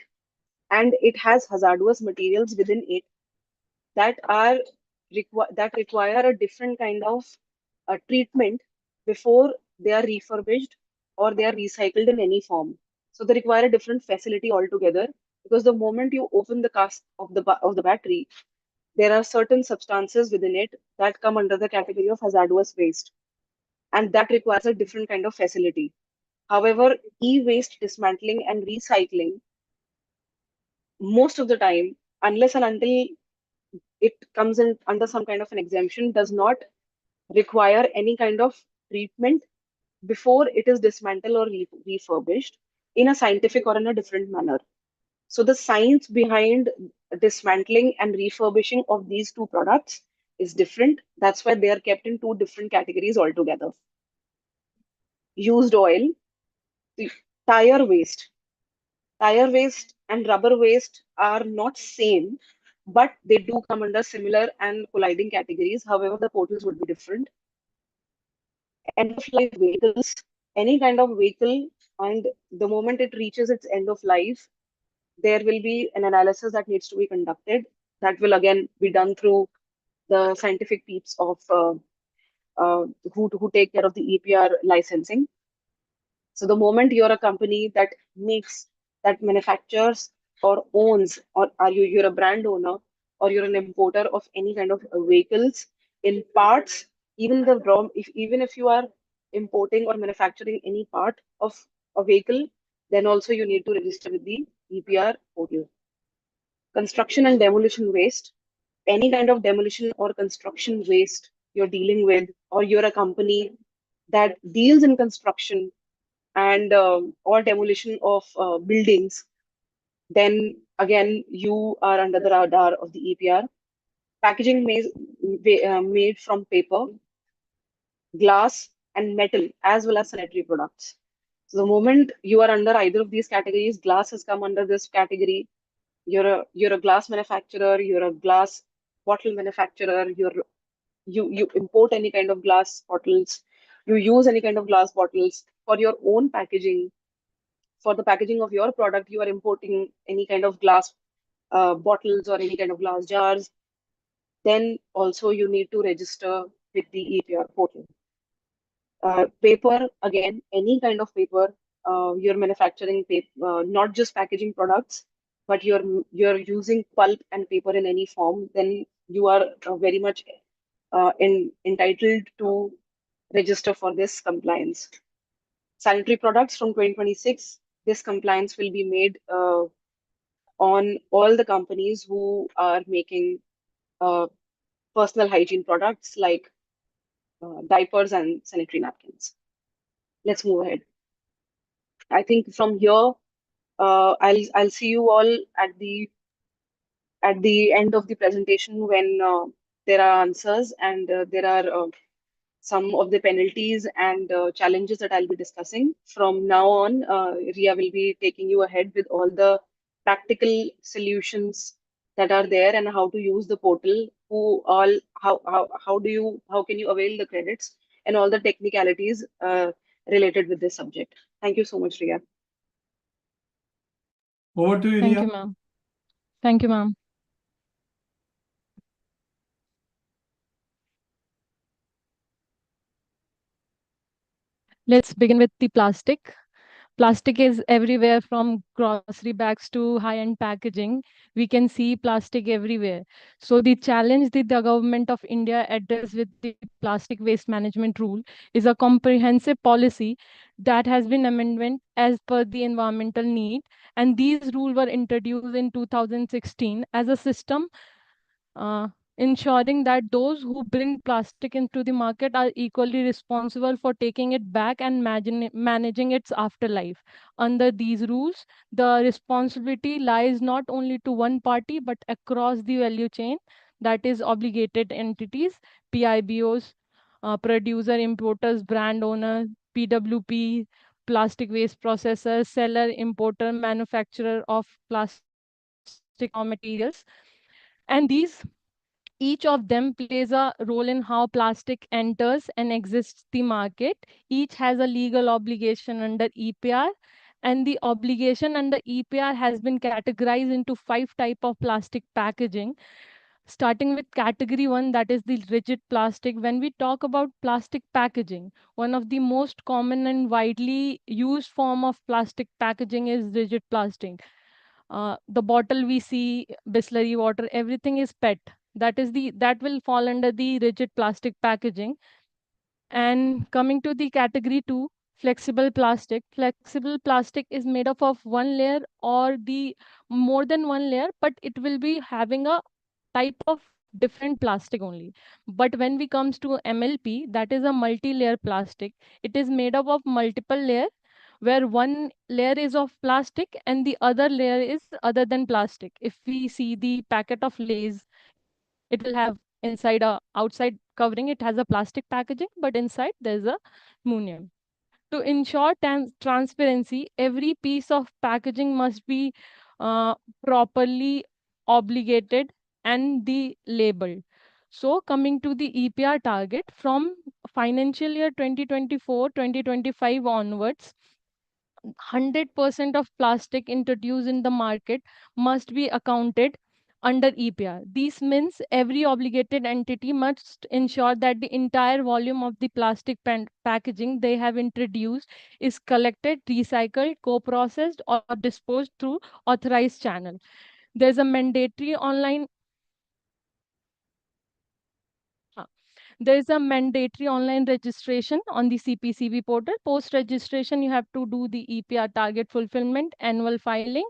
and it has hazardous materials within it that are that require a different kind of treatment before they are refurbished or they are recycled in any form. So they require a different facility altogether, because the moment you open the cask of the battery, there are certain substances within it that come under the category of hazardous waste, and that requires a different kind of facility. However, e-waste dismantling and recycling, most of the time, unless and until it comes in under some kind of an exemption, does not require any kind of treatment before it is dismantled or refurbished in a scientific or in a different manner. So the science behind dismantling and refurbishing of these two products is different. That's why they are kept in two different categories altogether. Used oil, the tire waste. Tire waste and rubber waste are not same, but they do come under similar and colliding categories. However, the portals would be different. End of life vehicles, any kind of vehicle, and the moment it reaches its end of life, there will be an analysis that needs to be conducted. That will again be done through the scientific peeps of who take care of the EPR licensing. So the moment you're a company that makes, that manufactures or owns, or you're a brand owner, or you're an importer of any kind of vehicles in parts, even the raw, even if you are importing or manufacturing any part of a vehicle, then also you need to register with the EPR portal. Construction and demolition waste, any kind of demolition or construction waste you're dealing with, or you're a company that deals in construction and or demolition of buildings, then again you are under the radar of the EPR. Packaging made from paper, glass, and metal, as well as sanitary products. So the moment you are under either of these categories, glass has come under this category. You're a glass manufacturer, you're a glass bottle manufacturer, you import any kind of glass bottles, you use any kind of glass bottles for your own packaging. For the packaging of your product, you are importing any kind of glass bottles or any kind of glass jars, then also you need to register with the EPR portal. Paper, again, any kind of paper, you're manufacturing paper, not just packaging products, but you're using pulp and paper in any form, then you are very much entitled to register for this compliance. Sanitary products from 2026, this compliance will be made on all the companies who are making uh, personal hygiene products like diapers and sanitary napkins. Let's move ahead. I think from here, I'll see you all at the end of the presentation when there are answers and there are some of the penalties and challenges that I'll be discussing. From now on, Ria will be taking you ahead with all the practical solutions that are there and how to use the portal, how can you avail the credits, and all the technicalities related with this subject. Thank you so much, Ria. Over to you, Thank Ria. you, ma'am. Thank you, ma'am. Let's begin with the plastic. Plastic is everywhere, from grocery bags to high-end packaging. We can see plastic everywhere. So the challenge that the government of India addressed with the plastic waste management rule is a comprehensive policy that has been amendment as per the environmental need. And these rules were introduced in 2016 as a system uh, ensuring that those who bring plastic into the market are equally responsible for taking it back and managing its afterlife. Under these rules, the responsibility lies not only to one party but across the value chain, that is, obligated entities, PIBOs, producer, importers, brand owner, PWP, plastic waste processor, seller, importer, manufacturer of plastic materials. And these each of them plays a role in how plastic enters and exists the market. Each has a legal obligation under EPR, and the obligation under EPR has been categorized into 5 types of plastic packaging. Starting with category 1, that is the rigid plastic. When we talk about plastic packaging, one of the most common and widely used form of plastic packaging is rigid plastic. The bottle we see, Bisleri water, everything is PET. That will fall under the rigid plastic packaging. And coming to the category 2, flexible plastic. Flexible plastic is made up of one layer or the more than one layer, but it will be having a type of different plastic only. But when we comes to MLP, that is a multi-layer plastic. It is made up of multiple layer, where one layer is of plastic and the other layer is other than plastic. If we see the packet of Lay's, it will have inside a outside covering, it has a plastic packaging, but inside there's a aluminum. To ensure transparency, every piece of packaging must be uh, properly obligated and the labeled. So coming to the EPR target, from financial year 2024-2025 onwards, 100% of plastic introduced in the market must be accounted under EPR. This means every obligated entity must ensure that the entire volume of the plastic packaging they have introduced is collected, recycled, co-processed, or disposed through authorized channel. There's a mandatory online uh, there is a mandatory online registration on the CPCB portal. Post registration, you have to do the EPR target fulfillment, annual filing.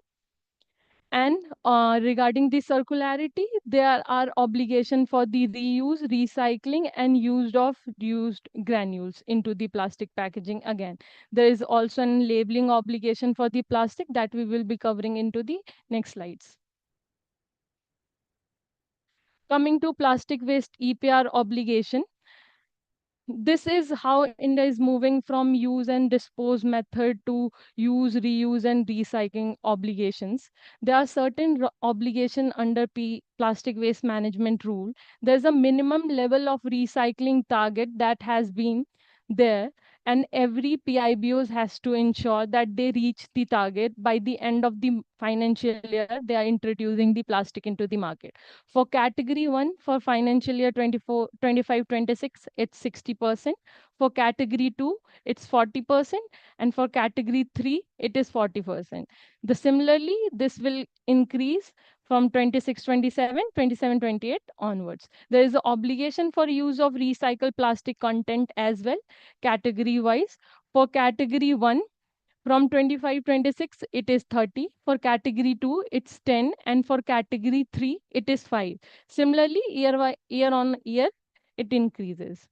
And regarding the circularity, there are obligation for the reuse, recycling, and use of used granules into the plastic packaging again. There is also an labeling obligation for the plastic that we will be covering into the next slides. Coming to plastic waste EPR obligation, this is how India is moving from use and dispose method to use, reuse, and recycling obligations. There are certain obligation under plastic waste management rule. There's a minimum level of recycling target that has been there, and every PIBOs has to ensure that they reach the target by the end of the financial year. They are introducing the plastic into the market. For category 1, for financial year 25-26, it's 60%. For category 2, it's 40%. And for category 3, it is 40%. Similarly, this will increase from 26-27, 27-28 onwards. There is an obligation for use of recycled plastic content as well, category wise. For category 1, from 25-26, it is 30. For category 2, it's 10. And for category 3, it is 5. Similarly, year on year, it increases.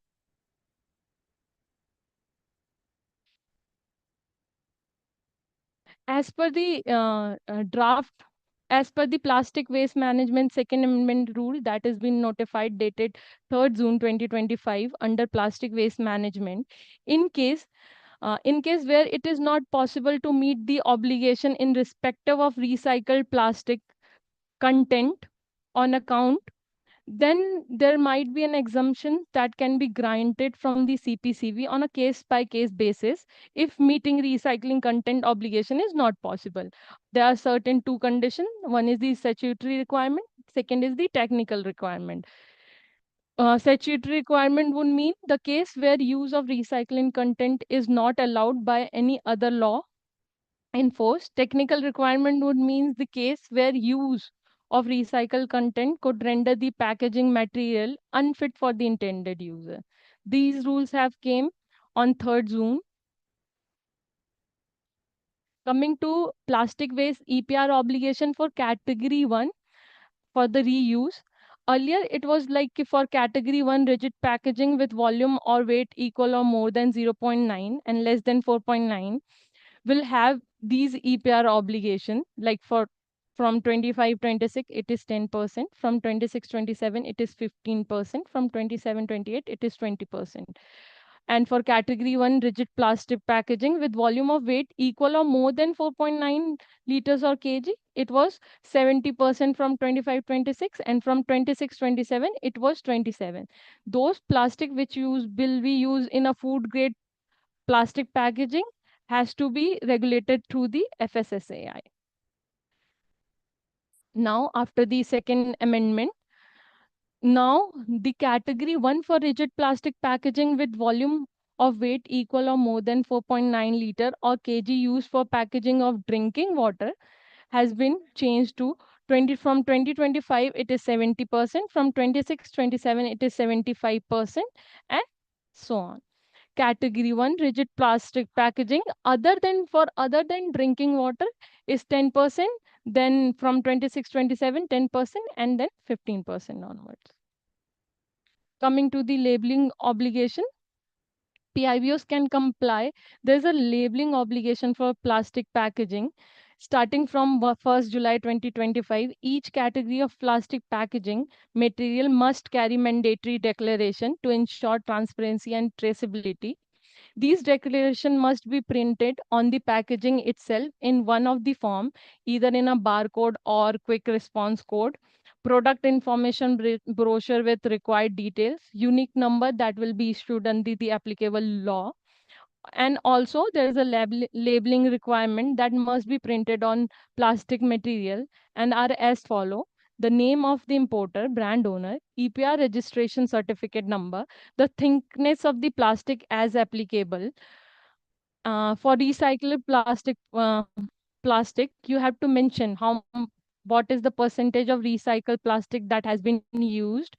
As per the draft, as per the Plastic Waste Management Second Amendment rule that has been notified dated 3rd June 2025 under Plastic Waste Management, in case where it is not possible to meet the obligation in respective of recycled plastic content on account, then there might be an exemption that can be granted from the CPCB on a case-by-case basis if meeting recycling content obligation is not possible. There are certain 2 conditions. One is the statutory requirement, second is the technical requirement. Statutory requirement would mean the case where use of recycling content is not allowed by any other law enforced. Technical requirement would mean the case where use of recycled content could render the packaging material unfit for the intended user. These rules have came on 3rd June. Coming to plastic waste EPR obligation for category 1 for the reuse. Earlier, it was like for category 1 rigid packaging with volume or weight equal or more than 0.9 and less than 4.9 will have these EPR obligation. Like for from 25-26 it is 10%, from 26-27 it is 15%, from 27-28 it is 20%. And for category 1 rigid plastic packaging with volume of weight equal or more than 4.9 liters or kg, it was 70% from 25-26, and from 26-27 it was 27. Those plastic which will be used in a food grade plastic packaging has to be regulated through the FSSAI. Now, after the second amendment, now the category 1 for rigid plastic packaging with volume of weight equal or more than 4.9 liter or kg used for packaging of drinking water has been changed to 20 from 2025 it is 70%, from 26-27 it is 75%, and so on. Category 1 rigid plastic packaging other than drinking water is 10%, then from 26-27 10%, and then 15% onwards. Coming to the labeling obligation, PIBOs can comply. There's a labeling obligation for plastic packaging. Starting from 1st July 2025, each category of plastic packaging material must carry mandatory declaration to ensure transparency and traceability. These declaration must be printed on the packaging itself in one of the form, either in a barcode or quick response code, product information brochure with required details, unique number that will be issued under the applicable law. And also there is a labeling requirement that must be printed on plastic material and are as follow: the name of the importer, brand owner, EPR registration certificate number, the thickness of the plastic as applicable. For recycled plastic, you have to mention what is the percentage of recycled plastic that has been used,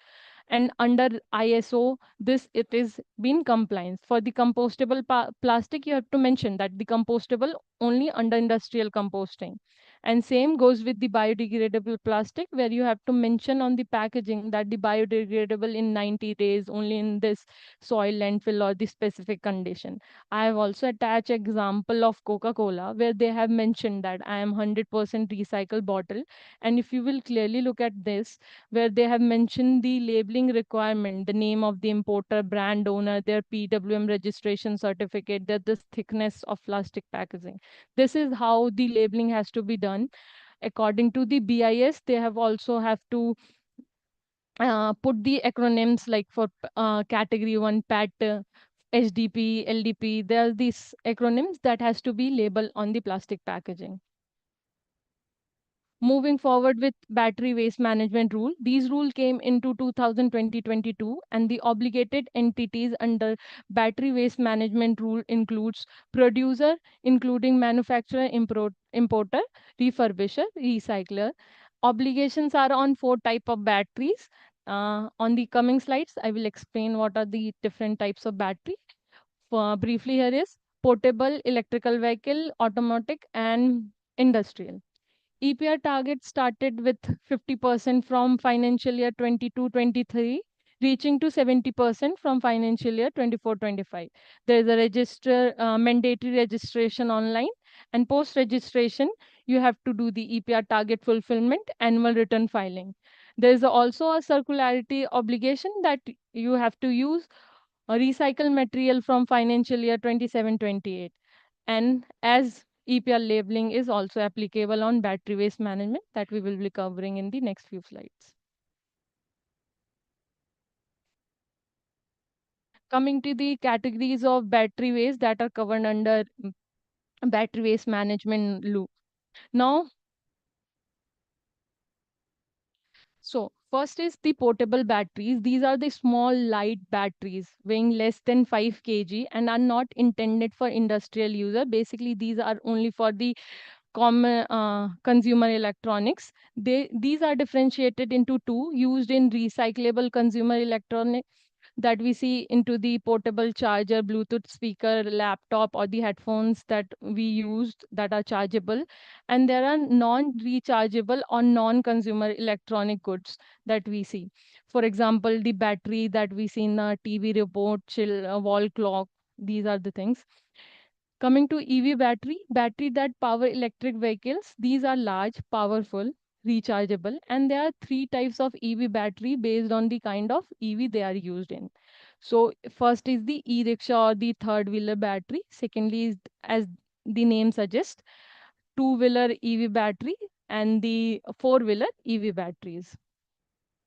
and under ISO this it is been compliance. For the compostable plastic, you have to mention that the compostable only under industrial composting. And same goes with the biodegradable plastic, where you have to mention on the packaging that the biodegradable in 90 days only in this soil, landfill, or the specific condition. I have also attached example of Coca-Cola where they have mentioned that I am 100% recycled bottle. And if you will clearly look at this, where they have mentioned the labeling requirement, the name of the importer, brand owner, their PWM registration certificate, the thickness of plastic packaging. This is how the labeling has to be done. According to the BIS, they have also have to put the acronyms like for category 1 PAT, HDP, LDP. There are these acronyms that has to be labeled on the plastic packaging. Moving forward with battery waste management rule, these rule came into 2020-22, and the obligated entities under battery waste management rule includes producer, including manufacturer, importer, refurbisher, recycler. Obligations are on 4 type of batteries. On the coming slides, I will explain what are the different types of battery. Briefly here is portable, electrical vehicle, automatic, and industrial. EPR target started with 50% from financial year 22-23, reaching to 70% from financial year 24-25. There is a mandatory registration online, and post registration, you have to do the EPR target fulfillment, annual return filing. There is also a circularity obligation that you have to use a recycled material from financial year 27-28. And as EPR labeling is also applicable on battery waste management that we will be covering in the next few slides. Coming to the categories of battery waste that are covered under battery waste management loop. Now, so First is the portable batteries. These are the small light batteries weighing less than 5 kg and are not intended for industrial user. Basically, these are only for the common consumer electronics. These are differentiated into two, used in recyclable consumer electronic that we see into the portable charger, Bluetooth speaker, laptop, or the headphones that we used that are chargeable. And there are non-rechargeable or non-consumer electronic goods that we see. For example, the battery that we see in a TV remote, chill, wall clock. These are the things. Coming to EV battery that power electric vehicles. These are large, powerful, rechargeable, and there are three types of EV battery based on the kind of EV they are used in. So first is the e-rickshaw or the third wheeler battery. Secondly is, as the name suggests, two-wheeler EV battery and the four-wheeler EV batteries.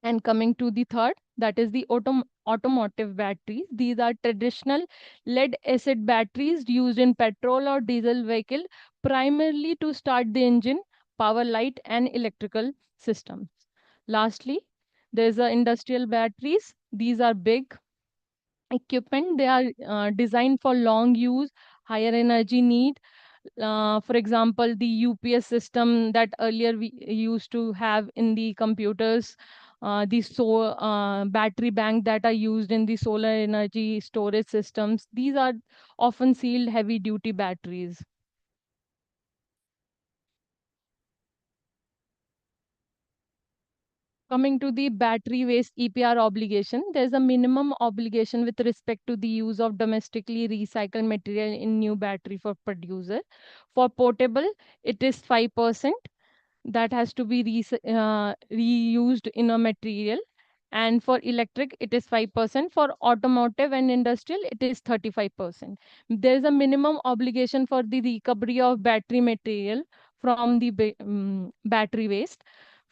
And coming to the third, that is the automotive batteries. These are traditional lead acid batteries used in petrol or diesel vehicle, primarily to start the engine, power light, and electrical systems. Lastly, there's the industrial batteries. These are big equipment. They are designed for long use, higher energy need. For example, the UPS system that earlier we used to have in the computers, battery bank that are used in the solar energy storage systems. These are often sealed heavy duty batteries. Coming to the battery waste EPR obligation, there's a minimum obligation with respect to the use of domestically recycled material in new battery for producer. For portable, it is 5% that has to be reused in a material. And for electric, it is 5%. For automotive and industrial, it is 35%. There is a minimum obligation for the recovery of battery material from the battery waste.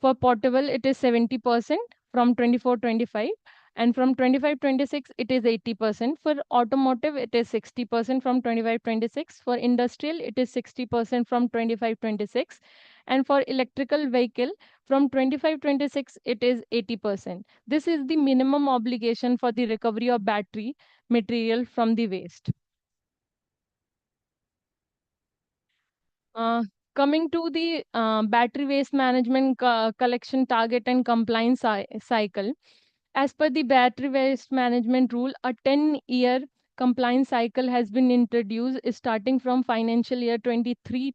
For portable, it is 70% from 24-25. And from 25-26, it is 80%. For automotive, it is 60% from 25-26. For industrial, it is 60% from 25-26. And for electrical vehicle, from 25-26, it is 80%. This is the minimum obligation for the recovery of battery material from the waste. Coming to the battery waste management collection target and compliance cycle. As per the battery waste management rule, a 10-year compliance cycle has been introduced starting from financial year 22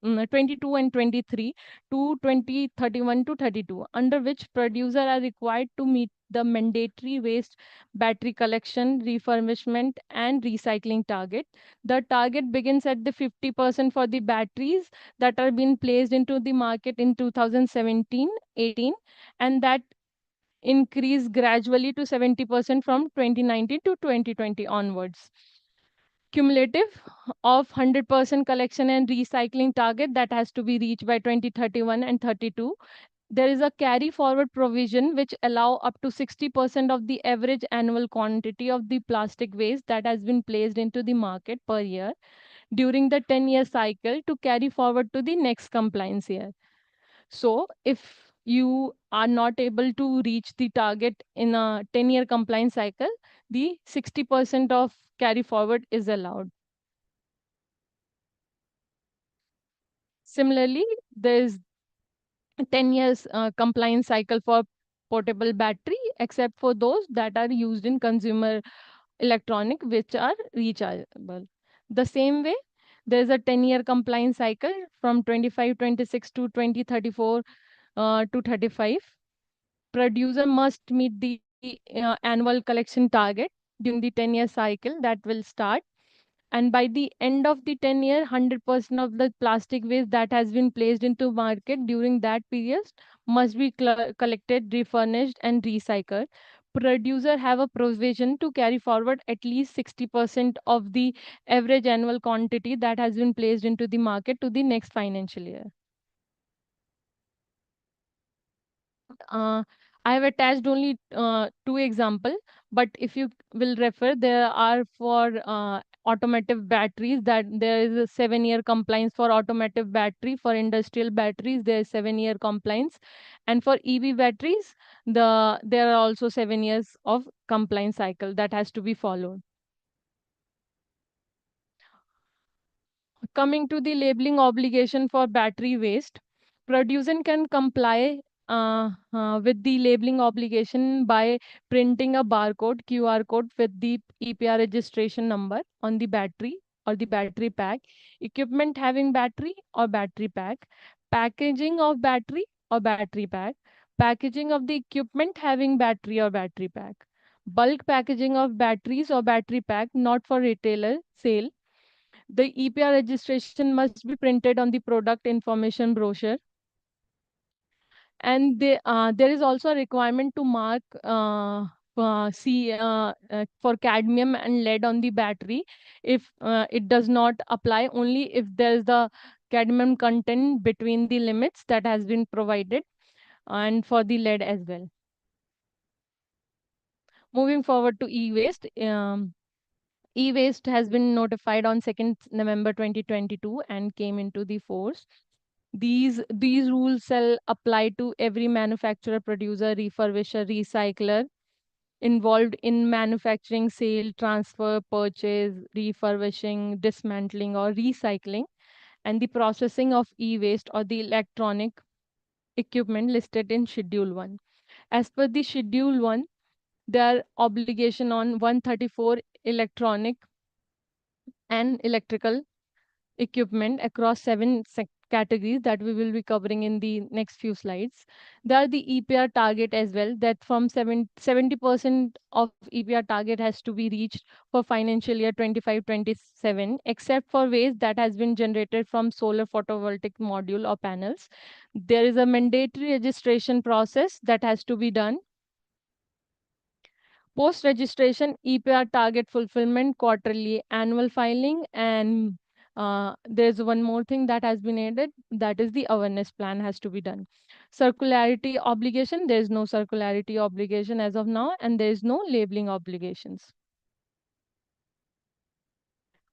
and 23 to 2031 to 32, under which producers are required to meet the mandatory waste battery collection, refurbishment, and recycling target. The target begins at the 50% for the batteries that are being placed into the market in 2017-18, and that increase gradually to 70% from 2019 to 2020 onwards. Cumulative of 100% collection and recycling target that has to be reached by 2031 and 32. There is a carry forward provision which allow up to 60% of the average annual quantity of the plastic waste that has been placed into the market per year during the 10-year cycle to carry forward to the next compliance year. So if you are not able to reach the target in a 10-year compliance cycle, the 60% of carry forward is allowed. Similarly, there is 10 years compliance cycle for portable battery, except for those that are used in consumer electronic, which are rechargeable. The same way, there's a 10-year compliance cycle from 25-26 to 2034 to 35. Producer must meet the annual collection target during the 10-year cycle that will start. And by the end of the 10 year, 100% of the plastic waste that has been placed into market during that period must be collected, refurnished, and recycled. Producer have a provision to carry forward at least 60% of the average annual quantity that has been placed into the market to the next financial year. I have attached only two examples, but if you will refer, there are for automotive batteries, that there is a 7-year compliance for automotive battery. For industrial batteries, there is 7-year compliance. And for EV batteries, there are also 7 years of compliance cycle that has to be followed. Coming to the labeling obligation for battery waste, producer can comply with the labeling obligation by printing a barcode, QR code with the EPR registration number on the battery or the battery pack, equipment having battery or battery pack, packaging of battery or battery pack, packaging of the equipment having battery or battery pack, bulk packaging of batteries or battery pack not for retailer sale. The EPR registration must be printed on the product information brochure. And there is also a requirement to mark for cadmium and lead on the battery. If it does not apply, only if there is the cadmium content between the limits that has been provided, and for the lead as well. Moving forward to e-waste. E-waste has been notified on 2nd November 2022 and came into the force. These rules shall apply to every manufacturer, producer, refurbisher, recycler involved in manufacturing, sale, transfer, purchase, refurbishing, dismantling, or recycling, and the processing of e-waste or the electronic equipment listed in Schedule 1. As per the Schedule 1, there are obligation on 134 electronic and electrical equipment across 7 categories that we will be covering in the next few slides. There are the EPR target as well, that from 70% of EPR target has to be reached for financial year 25-27, except for waste that has been generated from solar photovoltaic module or panels. There is a mandatory registration process that has to be done. Post-registration, EPR target fulfillment, quarterly, annual filing, and there's one more thing that has been added, that is the awareness plan has to be done. Circularity obligation, there is no circularity obligation as of now, and there is no labeling obligations.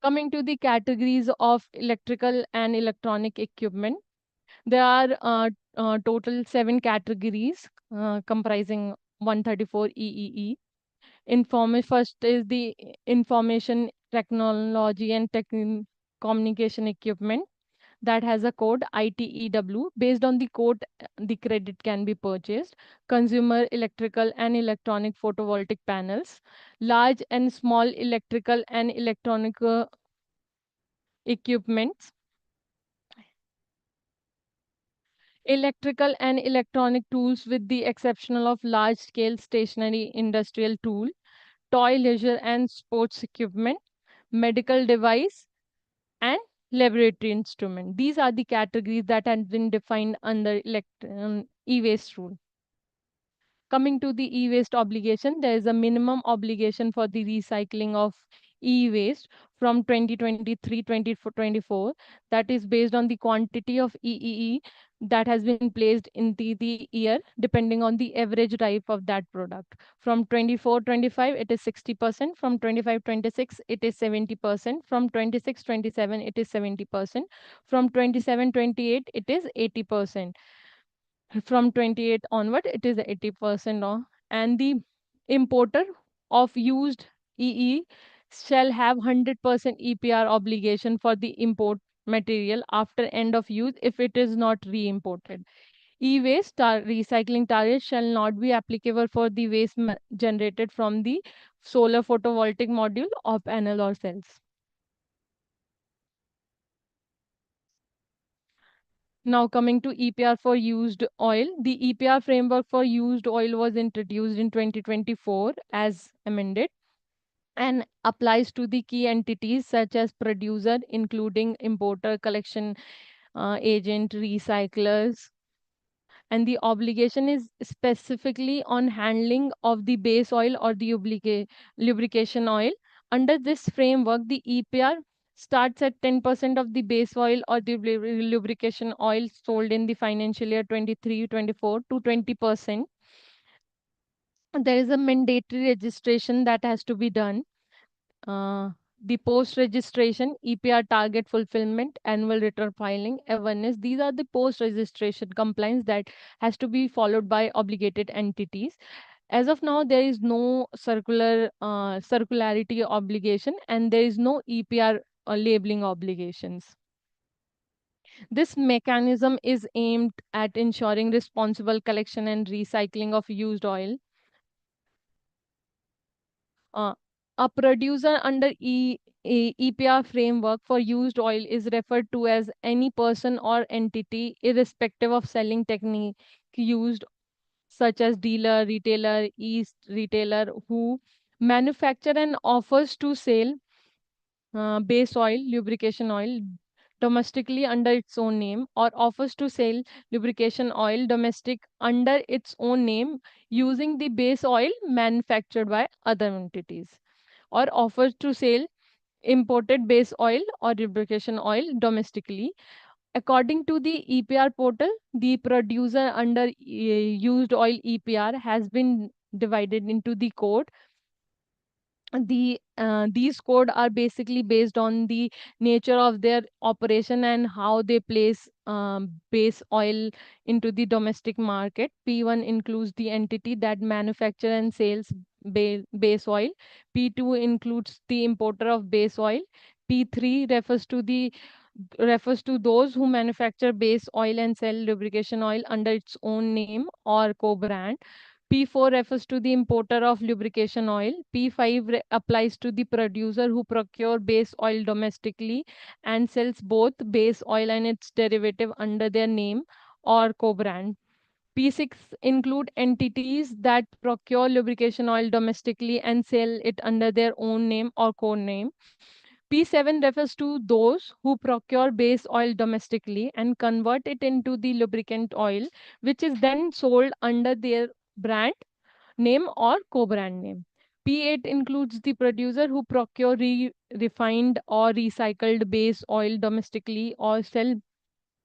Coming to the categories of electrical and electronic equipment, there are total 7 categories comprising 134 EEE. First is the information technology and communication equipment that has a code ITEW. Based on the code, the credit can be purchased. Consumer electrical and electronic photovoltaic panels, large and small electrical and electronic equipments, electrical and electronic tools with the exception of large scale stationary industrial tool, toy, leisure, and sports equipment, medical device, and laboratory instrument. These are the categories that have been defined under e-waste rule. Coming to the e-waste obligation, there is a minimum obligation for the recycling of e-waste from 2023-2024 that is based on the quantity of EEE that has been placed in the year depending on the average life of that product. From 24-25 it is 60%, from 25-26 it is 70%, from 26-27 it is 70%, from 27-28 it is 80%. From 28 onward it is 80% off, and the importer of used EE shall have 100% EPR obligation for the import material after end of use if it is not re-imported. E-waste recycling target shall not be applicable for the waste generated from the solar photovoltaic module or panel or cells. Now coming to EPR for used oil. The EPR framework for used oil was introduced in 2024 as amended and applies to the key entities such as producer, including importer, collection agent, recyclers. And the obligation is specifically on handling of the base oil or the lubrication oil. Under this framework, the EPR starts at 10% of the base oil or the lubrication oil sold in the financial year 23-24 to 20%. There is a mandatory registration that has to be done. the post-registration, EPR target fulfillment, annual return filing, awareness. These are the post-registration compliance that has to be followed by obligated entities. As of now, there is no circularity obligation, and there is no EPR labeling obligations. This mechanism is aimed at ensuring responsible collection and recycling of used oil. Uh, a producer under EPR framework for used oil is referred to as any person or entity, irrespective of selling technique used, such as dealer, retailer, retailer, who manufacture and offers to sell base oil, lubrication oil domestically under its own name, or offers to sell lubrication oil domestic under its own name using the base oil manufactured by other entities, or offers to sell imported base oil or lubrication oil domestically. According to the EPR portal, the producer under used oil EPR has been divided into the code. These code are basically based on the nature of their operation and how they place base oil into the domestic market. P1 includes the entity that manufacture and sales base oil. P2 includes the importer of base oil. P3 refers to those who manufacture base oil and sell lubrication oil under its own name or co-brand. P4 refers to the importer of lubrication oil. P5 applies to the producer who procure base oil domestically and sells both base oil and its derivative under their name or co-brand. P6 include entities that procure lubrication oil domestically and sell it under their own name or co-name. P7 refers to those who procure base oil domestically and convert it into the lubricant oil, which is then sold under their brand name or co-brand name. P8 includes the producer who procure refined or recycled base oil domestically or sell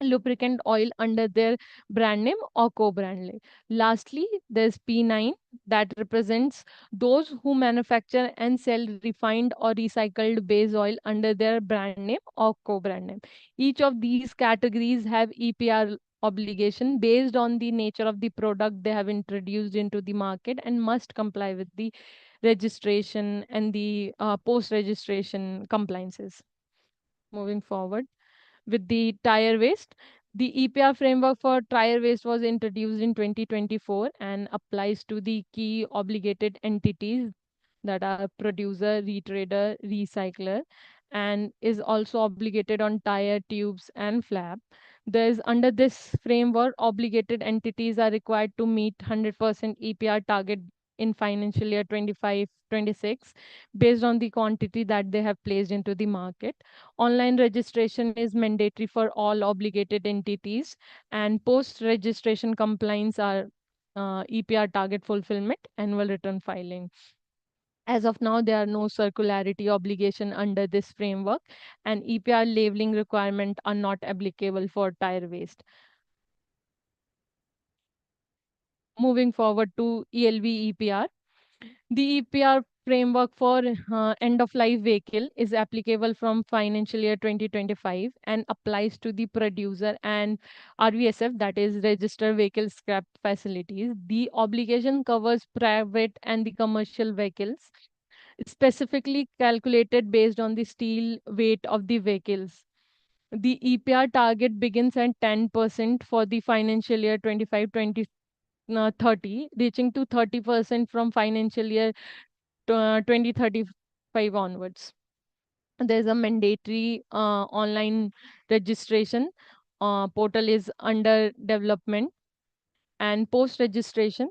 lubricant oil under their brand name or co-brand name. Lastly, there's P9 that represents those who manufacture and sell refined or recycled base oil under their brand name or co-brand name. Each of these categories have EPR obligation based on the nature of the product they have introduced into the market and must comply with the registration and the post-registration compliances. Moving forward with the tire waste. The EPR framework for tire waste was introduced in 2024 and applies to the key obligated entities that are producer, retrader, recycler, and is also obligated on tire, tubes, and flap. There's under this framework, obligated entities are required to meet 100% EPR target in financial year 25-26 based on the quantity that they have placed into the market. Online registration is mandatory for all obligated entities, and post-registration compliance are EPR target fulfillment, annual return filing. As of now, there are no circularity obligation under this framework, and EPR labeling requirement are not applicable for tire waste. Moving forward to ELV EPR. The EPR framework for end-of-life vehicle is applicable from financial year 2025 and applies to the producer and RVSF, that is Registered Vehicle Scrap Facilities. The obligation covers private and the commercial vehicles, specifically calculated based on the steel weight of the vehicles. The EPR target begins at 10% for the financial year 25-30, reaching to 30% from financial year 2035 onwards. There's a mandatory online registration. Portal is under development, and post-registration,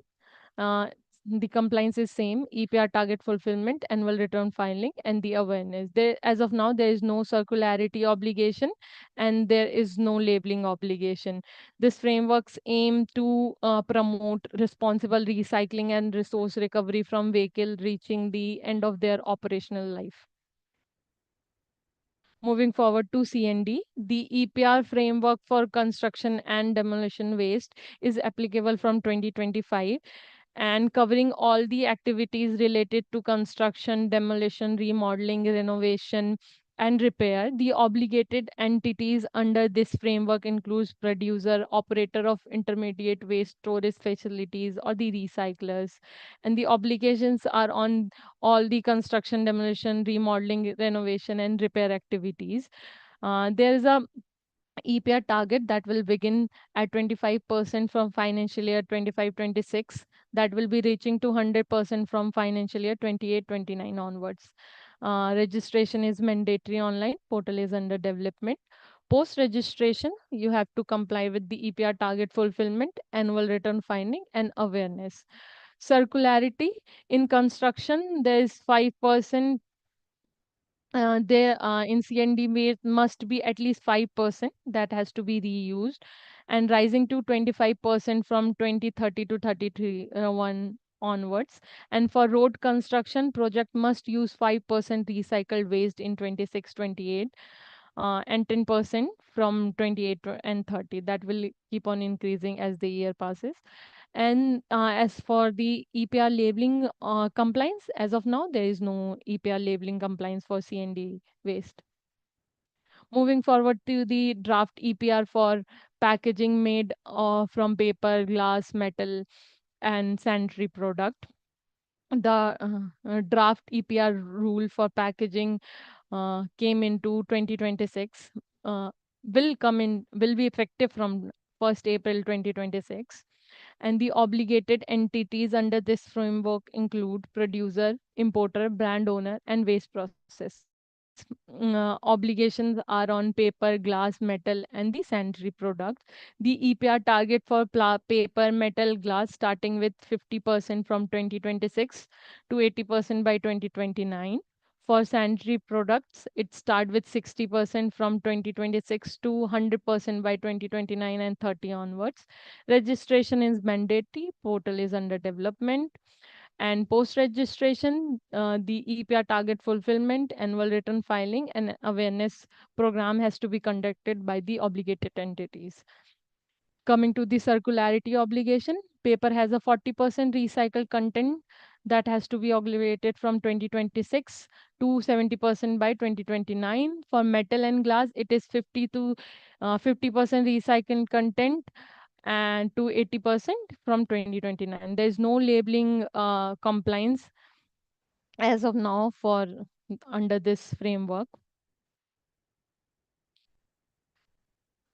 uh, the compliance is same: EPR target fulfillment, annual return filing, and the awareness. There, as of now, there is no circularity obligation, and there is no labeling obligation. This frameworks aim to promote responsible recycling and resource recovery from vehicle reaching the end of their operational life. Moving forward to CND, the EPR framework for construction and demolition waste is applicable from 2025 and covering all the activities related to construction, demolition, remodeling, renovation, and repair. The obligated entities under this framework includes producer, operator of intermediate waste storage facilities, or the recyclers. And the obligations are on all the construction, demolition, remodeling, renovation, and repair activities. There is a EPR target that will begin at 25% from financial year 25-26, that will be reaching to 100% from financial year 28-29 onwards. Registration is mandatory online, portal is under development. Post registration, you have to comply with the EPR target fulfillment, annual return finding, and awareness. Circularity in construction, there is 5% there in CND waste must be at least 5% that has to be reused, and rising to 25% from 2030 to 33 one onwards. And for road construction, project must use 5% recycled waste in 26-28, and 10% from 28 and 30. That will keep on increasing as the year passes. And as for the EPR labeling compliance, as of now, there is no EPR labeling compliance for CND waste. Moving forward to the draft EPR for packaging made from paper, glass, metal, and sanitary product. The draft EPR rule for packaging came into 2026, will be effective from 1st April 2026. And the obligated entities under this framework include producer, importer, brand owner, and waste processor. Obligations are on paper, glass, metal, and the sanitary products. The EPR target for paper, metal, glass starting with 50% from 2026 to 80% by 2029. For sanitary products, it start with 60% from 2026 to 100% by 2029 and 30 onwards. Registration is mandatory. Portal is under development. And post-registration, the EPR target fulfillment, annual return filing, and awareness program has to be conducted by the obligated entities. Coming to the circularity obligation, paper has a 40% recycled content that has to be obligated from 2026 to 70% by 2029. For metal and glass, it is 50% recycled content and to 80% from 2029. There is no labeling compliance as of now for under this framework.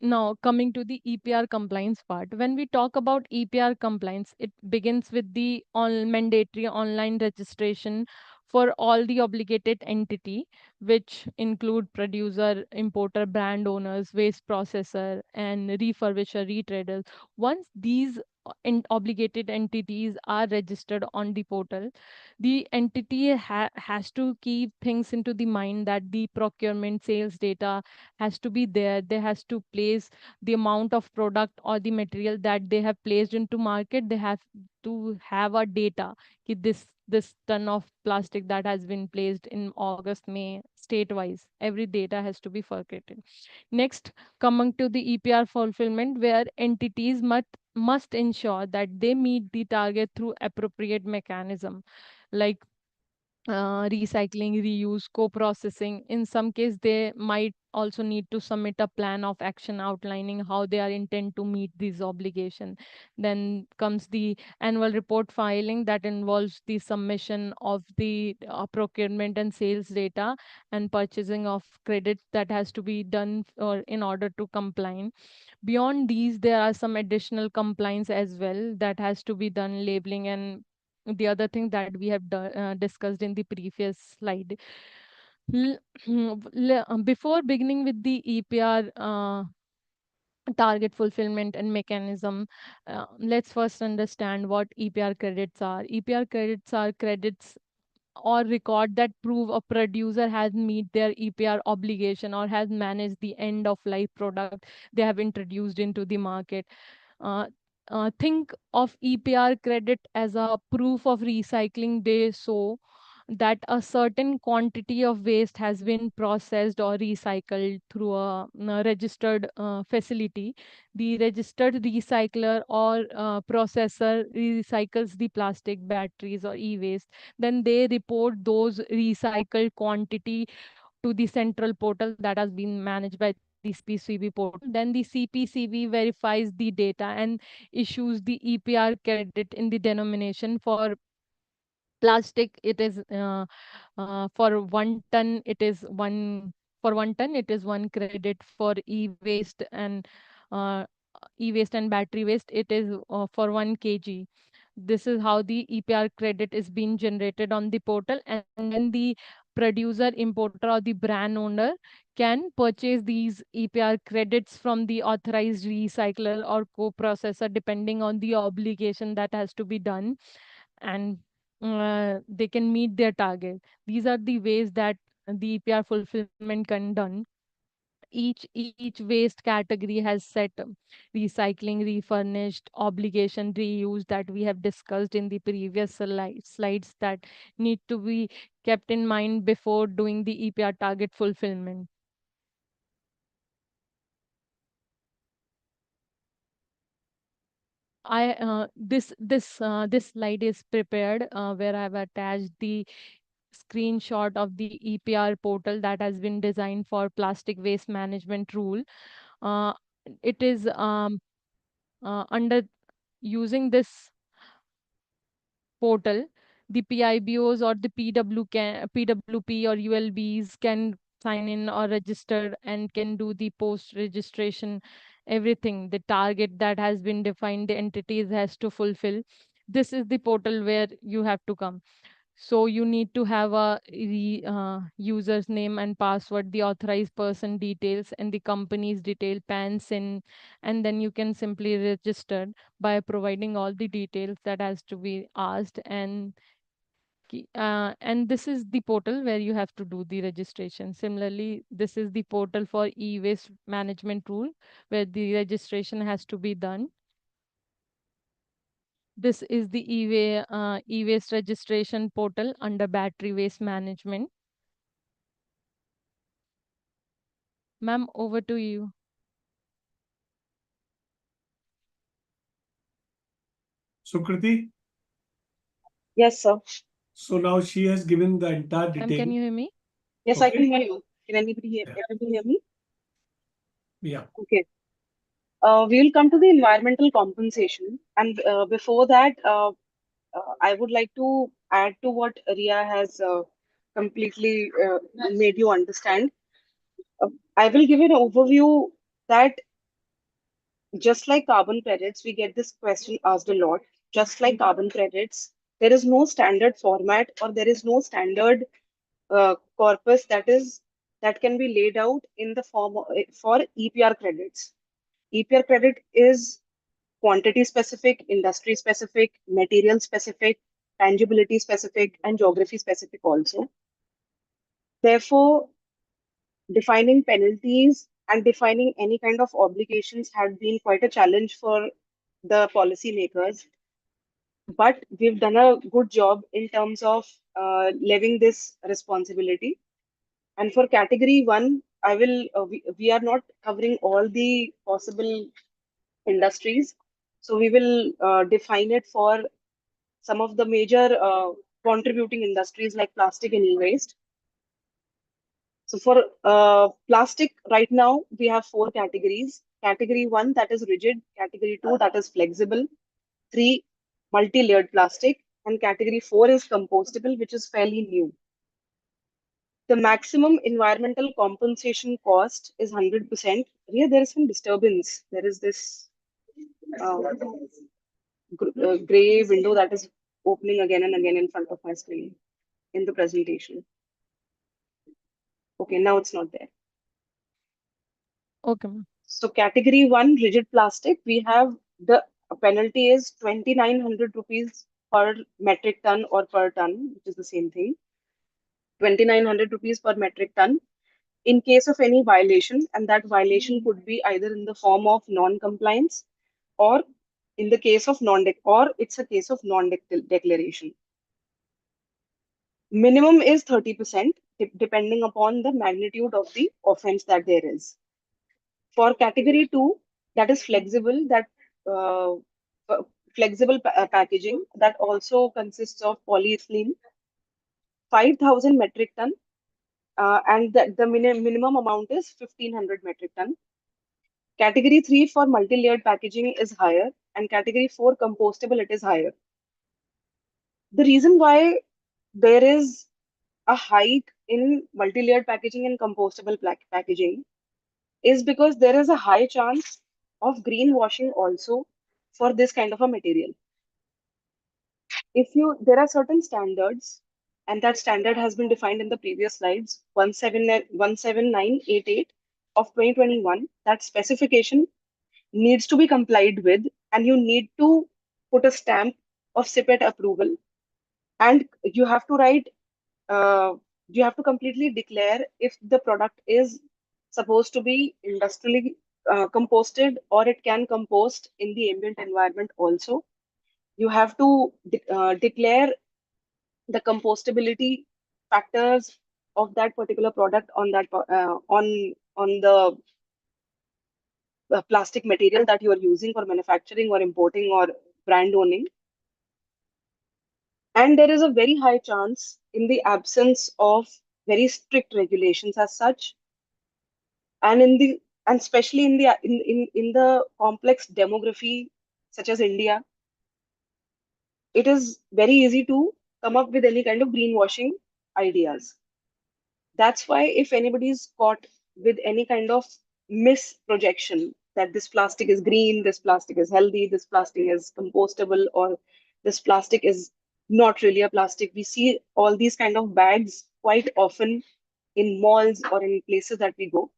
Now, coming to the EPR compliance part. When we talk about EPR compliance, it begins with the mandatory online registration for all the obligated entity, which include producer, importer, brand owners, waste processor, and refurbisher, retraders. Once these obligated entities are registered on the portal, the entity has to keep things into the mind that the procurement sales data has to be there. They has to place the amount of product or the material that they have placed into market. They have to have a data ki this ton of plastic that has been placed in August, May, state wise, every data has to be forwarded. Next, coming to the EPR fulfillment, where entities must ensure that they meet the target through appropriate mechanism like recycling, reuse, co-processing. In some case, they might also need to submit a plan of action outlining how they are intend to meet these obligations. Then comes the annual report filing that involves the submission of the procurement and sales data and purchasing of credits that has to be done or in order to comply. Beyond these, there are some additional compliance as well that has to be done, labeling and the other thing that we have discussed in the previous slide. Before beginning with the EPR target fulfillment and mechanism, let's first understand what EPR credits are. EPR credits are credits or record that prove a producer has meet their EPR obligation or has managed the end of life product they have introduced into the market. Uh, think of EPR credit as a proof of recycling they show that a certain quantity of waste has been processed or recycled through a registered facility. The registered recycler or processor recycles the plastic, batteries, or e-waste. Then they report those recycled quantity to the central portal that has been managed by the CPCB portal. Then the CPCB verifies the data and issues the EPR credit in the denomination. For plastic, it is for 1 ton, it is one credit. For e-waste and battery waste, it is for 1 kg. This is how the EPR credit is being generated on the portal, and then the producer, importer, or the brand owner can purchase these EPR credits from the authorized recycler or co-processor, depending on the obligation that has to be done, and they can meet their target. These are the ways that the EPR fulfillment can done. Each waste category has set recycling, refurnished, obligation, reuse that we have discussed in the previous slides that need to be kept in mind before doing the EPR target fulfillment. This slide is prepared where I have attached the screenshot of the EPR portal that has been designed for plastic waste management rule. Uh, it is under using this portal, the PIBOs or the PWP or ULBs can sign in or register and can do the post registration, everything. The target that has been defined, the entities has to fulfill. This is the portal where you have to come. So you need to have a user's name and password, the authorized person details, and the company's detail, PAN, SIN, and then you can simply register by providing all the details that has to be asked. And this is the portal where you have to do the registration. Similarly, this is the portal for e-waste management rule where the registration has to be done. This is the e-waste registration portal under battery waste management. Ma'am, over to you. Sukriti, Yes, sir. so now she has given the entire Ma'am, detail. can you hear me? Yes, I Okay. can hear you. Can anybody Yeah. hear me? Yeah. Okay. We will come to the environmental compensation. And before that, I would like to add to what Ria has completely made you understand. I will give an overview that just like carbon credits, we get this question asked a lot. Just like carbon credits, there is no standard format or there is no standard corpus that can be laid out in the form for EPR credits. EPR credit is quantity specific, industry specific, material specific, tangibility specific, and geography specific also. Therefore, defining penalties and defining any kind of obligations had been quite a challenge for the policymakers. But we've done a good job in terms of levying this responsibility. And for category one, we are not covering all the possible industries. So we will define it for some of the major contributing industries like plastic and e-waste. So for plastic, right now, we have 4 categories. Category one, that is rigid. Category two, that is flexible. Three, multi-layered plastic. And category four is compostable, which is fairly new. The maximum environmental compensation cost is 100%. Yeah, there is some disturbance. There is this uh, gray window that is opening again and again in front of my screen in the presentation. Okay, now it's not there. Okay, ma'am. So category one, rigid plastic, we have the penalty is 2,900 rupees per metric ton or per ton, which is the same thing. 2,900 rupees per metric ton in case of any violation, and that violation could be either in the form of non-compliance or in the case of or it's a case of non-declaration. Minimum is 30%, depending upon the magnitude of the offense that there is. For category 2, that is flexible, that uh, packaging that also consists of polyethylene, 5,000 metric ton, and the minimum amount is 1,500 metric ton. Category 3 for multi-layered packaging is higher, and category 4 compostable, it is higher. The reason why there is a hike in multi-layered packaging and compostable packaging is because there is a high chance of greenwashing also for this kind of a material. There are certain standards, and that standard has been defined in the previous slides, 17988 of 2021, that specification needs to be complied with, and you need to put a stamp of CPET approval, and you have to write, you have to completely declare if the product is supposed to be industrially composted, or it can compost in the ambient environment also. You have to declare the compostability factors of that particular product on that on the plastic material that you are using for manufacturing or importing or brand owning. And there is a very high chance, in the absence of very strict regulations as such, and especially in the complex demography such as India, it is very easy to come up with any kind of greenwashing ideas. That's why if anybody is caught with any kind of misprojection that this plastic is green, this plastic is healthy, this plastic is compostable, or this plastic is not really a plastic, we see all these kind of bags quite often in malls or in places that we go.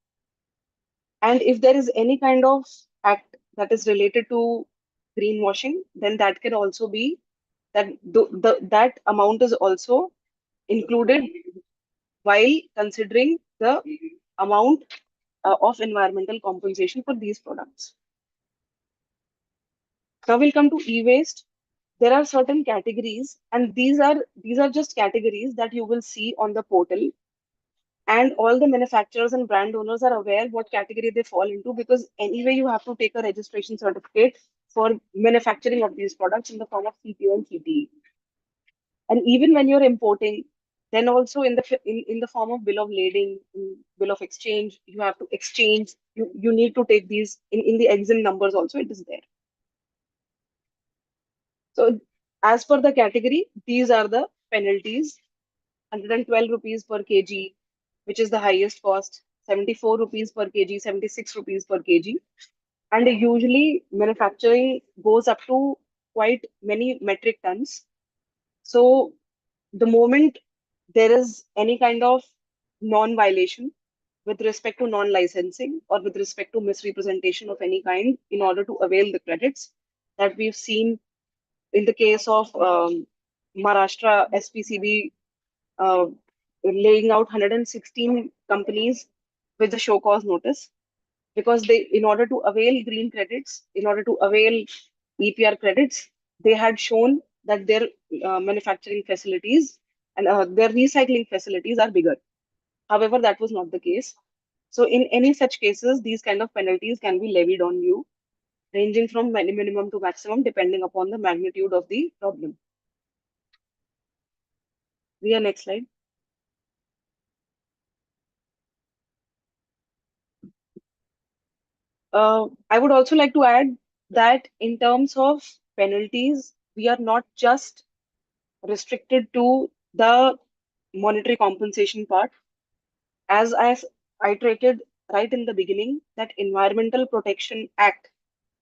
And if there is any kind of act that is related to greenwashing, then that can also be that that amount is also included while considering the amount of environmental compensation for these products. Now we'll come to e-waste. There are certain categories, and these are just categories that you will see on the portal, and all the manufacturers and brand owners are aware what category they fall into, because anyway you have to take a registration certificate for manufacturing of these products in the form of CPO and CTE. And even when you're importing, then also in the form of bill of lading, bill of exchange, you have to exchange, you need to take these in the EXIM numbers also, it is there. So as per the category, these are the penalties: 112 rupees per kg, which is the highest cost, 74 rupees per kg, 76 rupees per kg. And usually manufacturing goes up to quite many metric tons. So the moment there is any kind of non-violation with respect to non-licensing or with respect to misrepresentation of any kind in order to avail the credits that we've seen in the case of Maharashtra SPCB, uh, laying out 116 companies with the show cause notice, because in order to avail green credits, in order to avail EPR credits, they had shown that their manufacturing facilities and their recycling facilities are bigger. However, that was not the case. So in any such cases, these kind of penalties can be levied on you, ranging from minimum to maximum, depending upon the magnitude of the problem. Ria, next slide. I would also like to add that in terms of penalties, we are not just restricted to the monetary compensation part. As I iterated right in the beginning, that Environmental Protection Act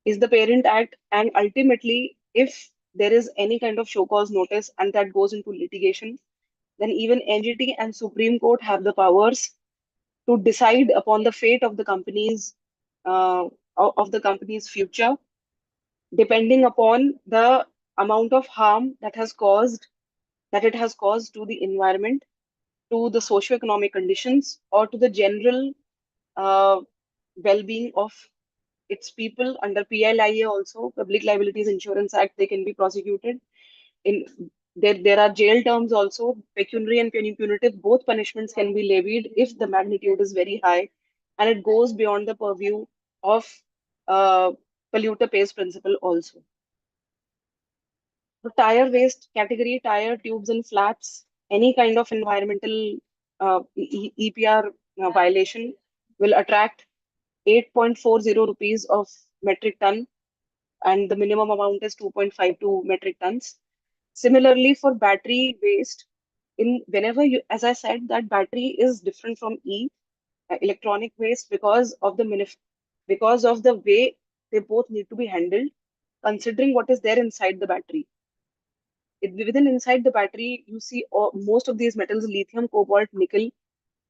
is the parent act, and ultimately, if there is any kind of show cause notice and that goes into litigation, then even NGT and Supreme Court have the powers to decide upon the fate of the company's future, depending upon the amount of harm that it has caused to the environment, to the socio-economic conditions, or to the general uh, well-being of its people. Under PLIA also, Public Liabilities Insurance Act, they can be prosecuted in There are jail terms also, pecuniary and punitive. Both punishments can be levied if the magnitude is very high, and it goes beyond the purview of uh, polluter pays principle also. The tire waste category, tire, tubes, and flats, any kind of environmental EPR violation will attract 8.40 rupees of metric ton, and the minimum amount is 2.52 metric tons. Similarly, for battery waste, in whenever you, as I said, that battery is different from electronic waste because of the way they both need to be handled, considering what is there inside the battery. Within inside the battery, you see most of these metals, lithium, cobalt, nickel,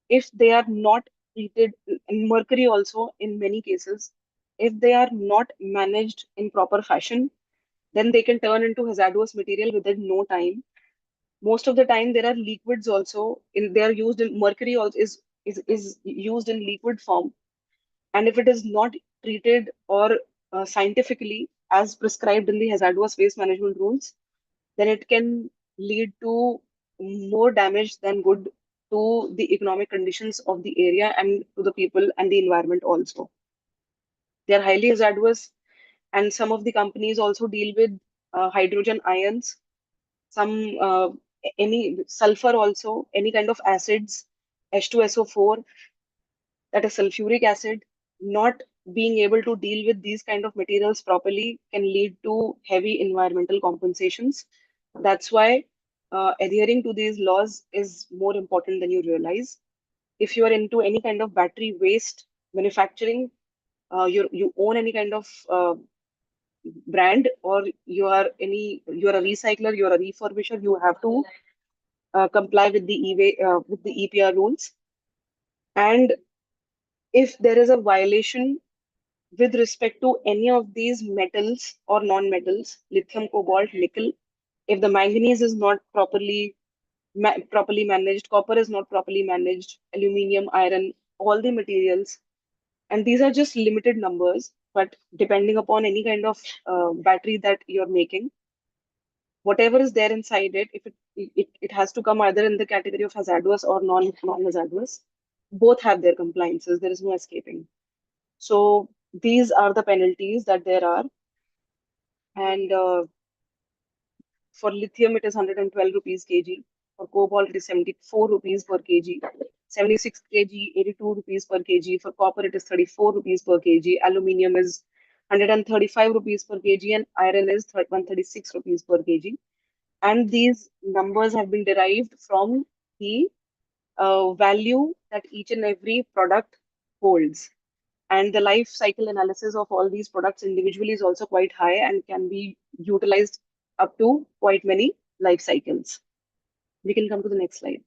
if they are not treated, and mercury also in many cases, if they are not managed in proper fashion, then they can turn into hazardous material within no time. Most of the time, there are liquids also. They are used in mercury also is used in liquid form, and if it is not treated or scientifically as prescribed in the hazardous waste management rules, then it can lead to more damage than good to the economic conditions of the area and to the people and the environment also. They are highly hazardous, and some of the companies also deal with hydrogen ions, some any sulfur also, any kind of acids, H2SO4, that is sulfuric acid. Not being able to deal with these kind of materials properly can lead to heavy environmental compensations. That's why adhering to these laws is more important than you realize. If you are into any kind of battery waste manufacturing, you own any kind of brand, or you are a recycler, you are a refurbisher, you have to comply with the with the EPR rules. And if there is a violation with respect to any of these metals or non-metals, lithium, cobalt, nickel, if the manganese is not properly managed, copper is not properly managed, aluminium, iron, all the materials, and these are just limited numbers, but depending upon any kind of battery that you're making, whatever is there inside it, if it has to come either in the category of hazardous or non-hazardous. Both have their compliances. There is no escaping. So these are the penalties that there are. And for lithium, it is 112 rupees kg. For cobalt, it is 74 rupees per kg. 76 kg, 82 rupees per kg. For copper, it is 34 rupees per kg. Aluminium is 135 rupees per kg, and iron is 136 rupees per kg. And these numbers have been derived from the value that each and every product holds. And the life cycle analysis of all these products individually is also quite high and can be utilized up to quite many life cycles. We can come to the next slide.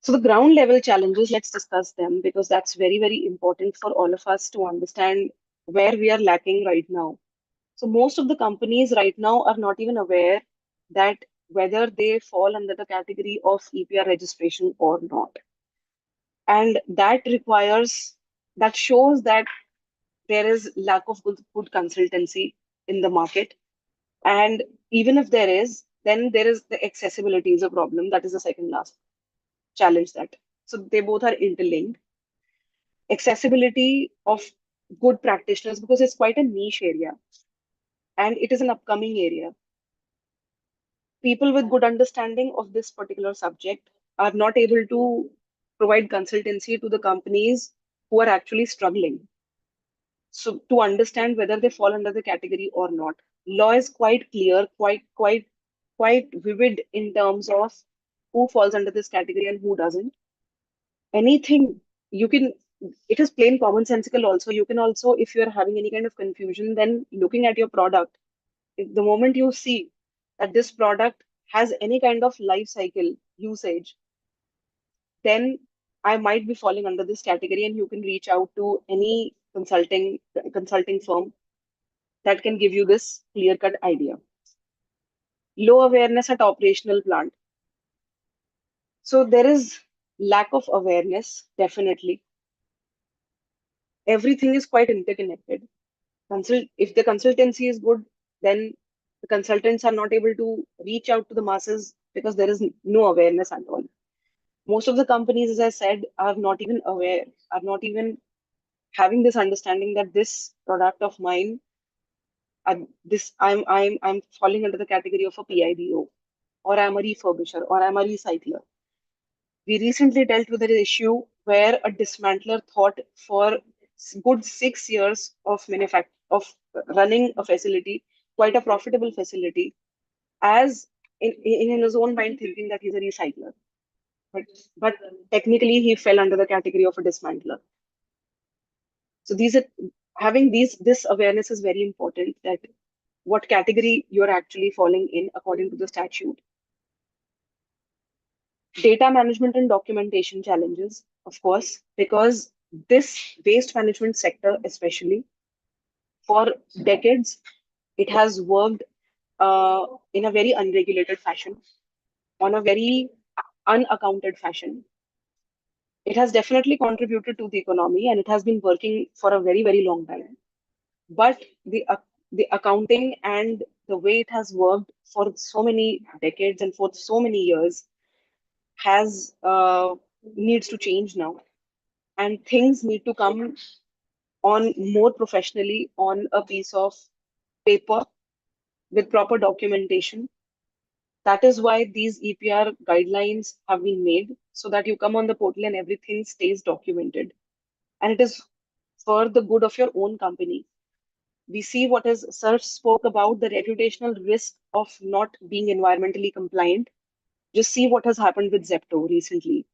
So the ground level challenges, let's discuss them, because that's very, very important for all of us to understand where we are lacking right now. So most of the companies right now are not even aware that whether they fall under the category of EPR registration or not. And that shows that there is lack of good consultancy in the market. And even if there is, then there is the accessibility is a problem. That is the second last challenge that. So they both are interlinked. Accessibility of good practitioners, because it's quite a niche area and it is an upcoming area. People with good understanding of this particular subject are not able to provide consultancy to the companies who are actually struggling. So to understand whether they fall under the category or not. Law is quite clear, quite vivid in terms of who falls under this category and who doesn't. Anything you can, it is plain commonsensical also. You can also, if you're having any kind of confusion, then looking at your product, if the moment you see that this product has any kind of life cycle usage, then I might be falling under this category, and you can reach out to any consulting firm that can give you this clear-cut idea. Low awareness at operational plant. So there is lack of awareness, definitely. Everything is quite interconnected. If the consultancy is good, then The consultants are not able to reach out to the masses because there is no awareness at all. Most of the companies, as I said, are not even aware, are not even having this understanding that this product of mine, I'm falling under the category of a PIBO, or I'm a refurbisher, or I'm a recycler. We recently dealt with an issue where a dismantler thought for good 6 years of running a facility, quite a profitable facility, as in his own mind thinking that he's a recycler. But technically he fell under the category of a dismantler. So these are having this awareness is very important, that what category you're actually falling in according to the statute. Data management and documentation challenges, of course, because this waste management sector, especially for decades, it has worked in a very unregulated fashion, on a very unaccounted fashion. It has definitely contributed to the economy and it has been working for a very, very long time. But the accounting and the way it has worked for so many decades and for so many years has needs to change now, and things need to come on more professionally on a piece of paper with proper documentation. That is why these EPR guidelines have been made, so that you come on the portal and everything stays documented, and it is for the good of your own company. We see what is Sir spoke about, the reputational risk of not being environmentally compliant. Just see what has happened with Zepto recently.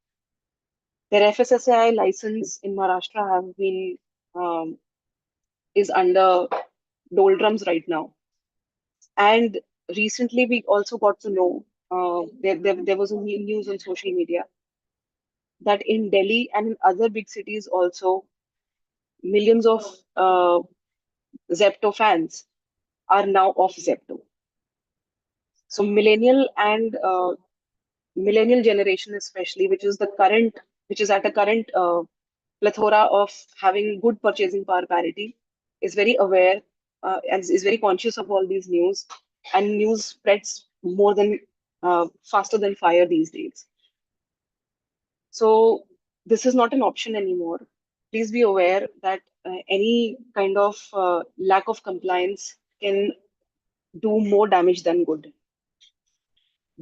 Their FSSAI license in Maharashtra have been is under doldrums right now. And recently, we also got to know there was a news on social media that in Delhi and in other big cities also, millions of Zepto fans are now off Zepto. So millennial generation especially, which is at a current plethora of having good purchasing power parity, is very aware and is very conscious of all these news, and news spreads more than faster than fire these days. So this is not an option anymore. Please be aware that any kind of lack of compliance can do more damage than good.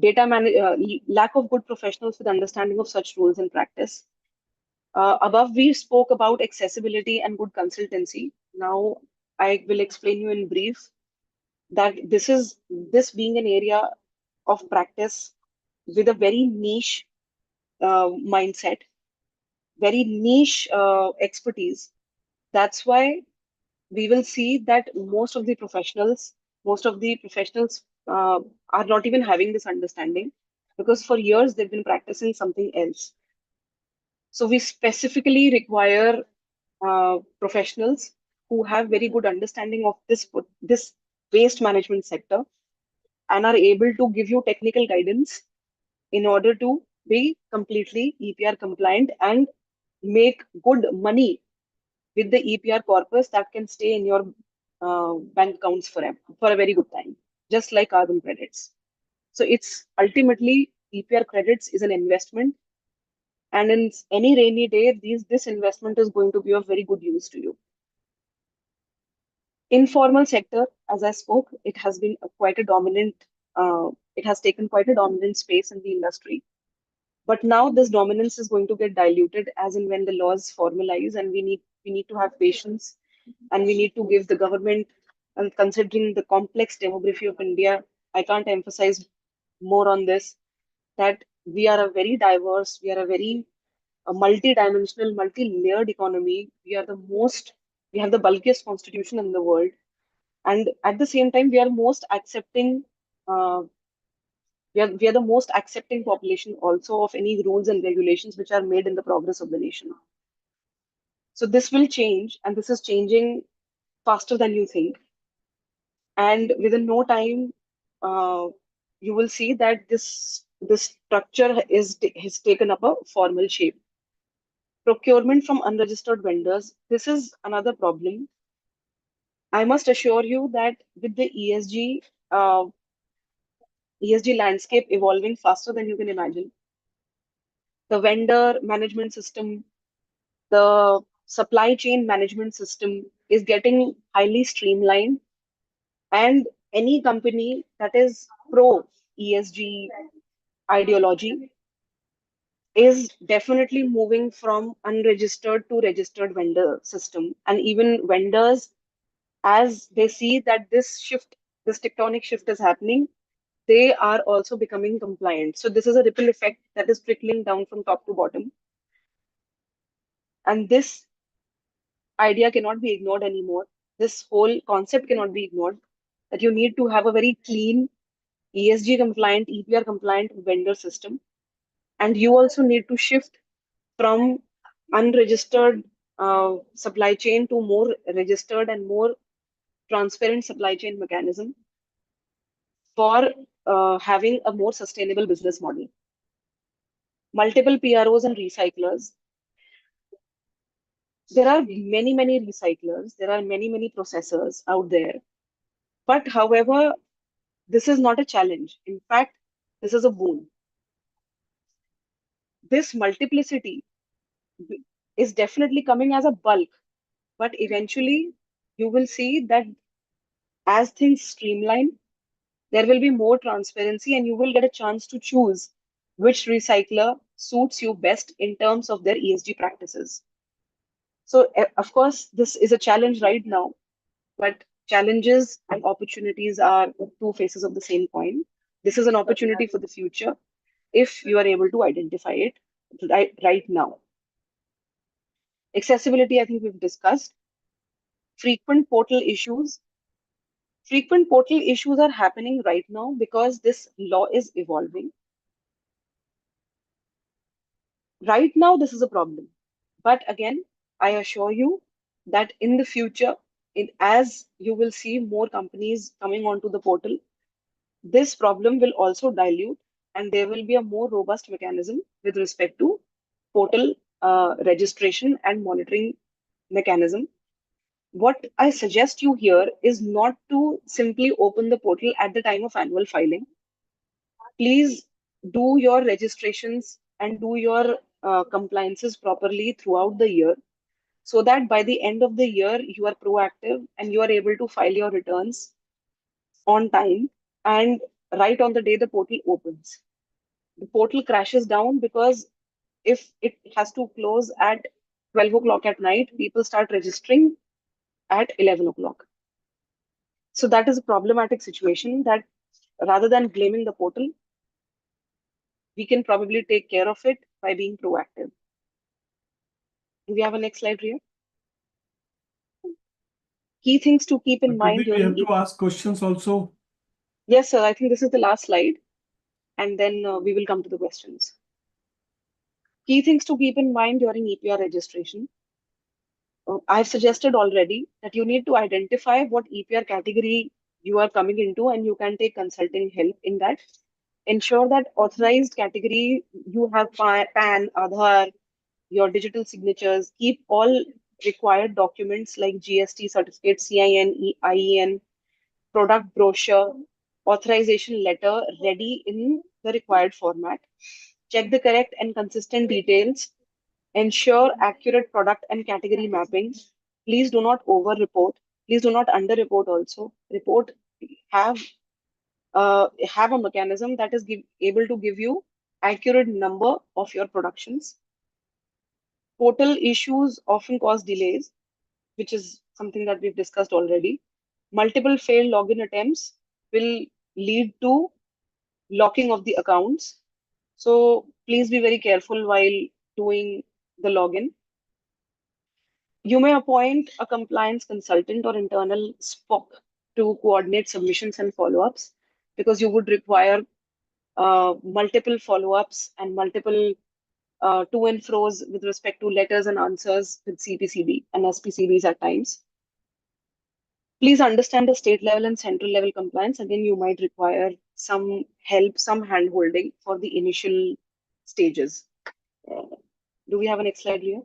Lack of good professionals with understanding of such rules in practice. Above, we spoke about accessibility and good consultancy. Now, I will explain you in brief that this being an area of practice with a very niche mindset, very niche expertise. That's why we will see that most of the professionals are not even having this understanding, because for years they've been practicing something else. So we specifically require professionals who have very good understanding of this waste management sector and are able to give you technical guidance in order to be completely EPR compliant and make good money with the EPR corpus that can stay in your bank accounts forever, for a very good time, just like carbon credits. So it's ultimately EPR credits is an investment, and in any rainy day, this investment is going to be of very good use to you. Informal sector, as I spoke, it has been quite a dominant. It has taken quite a dominant space in the industry. But now this dominance is going to get diluted as and when the laws formalize, and we need to have patience, and we need to give the government, and considering the complex demography of India, I can't emphasize more on this, that we are a very diverse, we are a very multi-dimensional, multi-layered economy. We have the bulkiest constitution in the world, and at the same time, we are most accepting. We are the most accepting population also of any rules and regulations which are made in the progress of the nation. So this will change, and this is changing faster than you think. And within no time, you will see that this structure has taken up a formal shape. Procurement from unregistered vendors. This is another problem. I must assure you that with the ESG ESG landscape evolving faster than you can imagine. The vendor management system, the supply chain management system is getting highly streamlined, and any company that is pro ESG ideology is definitely moving from unregistered to registered vendor system. And even vendors, as they see that this tectonic shift is happening, they are also becoming compliant. So this is a ripple effect that is trickling down from top to bottom. And this idea cannot be ignored anymore. This whole concept cannot be ignored, that you need to have a very clean ESG compliant, EPR compliant vendor system. And you also need to shift from unregistered supply chain to more registered and more transparent supply chain mechanism for having a more sustainable business model. Multiple PROs and recyclers. There are many, many recyclers. There are many, many processors out there. But however, this is not a challenge. In fact, this is a boon. This multiplicity is definitely coming as a bulk, but eventually you will see that as things streamline, there will be more transparency and you will get a chance to choose which recycler suits you best in terms of their ESG practices. So, of course, this is a challenge right now, but challenges and opportunities are two faces of the same coin. This is an opportunity for the future if you are able to identify it right now. Accessibility, I think we've discussed. Frequent portal issues. Frequent portal issues are happening right now because this law is evolving. Right now, this is a problem. But again, I assure you that in the future, as you will see more companies coming onto the portal, this problem will also dilute and there will be a more robust mechanism with respect to portal registration and monitoring mechanism. What I suggest you here is not to simply open the portal at the time of annual filing. Please do your registrations and do your compliances properly throughout the year so that by the end of the year, you are proactive and you are able to file your returns on time and right on the day the portal opens. The portal crashes down because if it has to close at 12 o'clock at night, people start registering at 11 o'clock. So that is a problematic situation that rather than blaming the portal, we can probably take care of it by being proactive. Do we have a next slide here? Key things to keep in mind We have during. to ask questions also. Yes, sir. I think this is the last slide, and then we will come to the questions. Key things to keep in mind during EPR registration. I've suggested already that you need to identify what EPR category you are coming into, and you can take consulting help in that. Ensure that authorized category you have PAN, Aadhaar, your digital signatures. Keep all required documents like GST certificate, CIN, IEN, product brochure, authorization letter ready in the required format. Check the correct and consistent details. Ensure accurate product and category mapping. Please do not over-report. Please do not under-report also. Report, have have a mechanism that is able to give you accurate number of your productions. Portal issues often cause delays, which is something that we've discussed already. Multiple failed login attempts will lead to locking of the accounts. So please be very careful while doing the login. You may appoint a compliance consultant or internal SPOC to coordinate submissions and follow-ups because you would require multiple follow-ups and multiple to and fro's with respect to letters and answers with CPCB and SPCBs at times. Please understand the state level and central level compliance. Again, you might require some help, some hand-holding for the initial stages. Do we have a next slide here?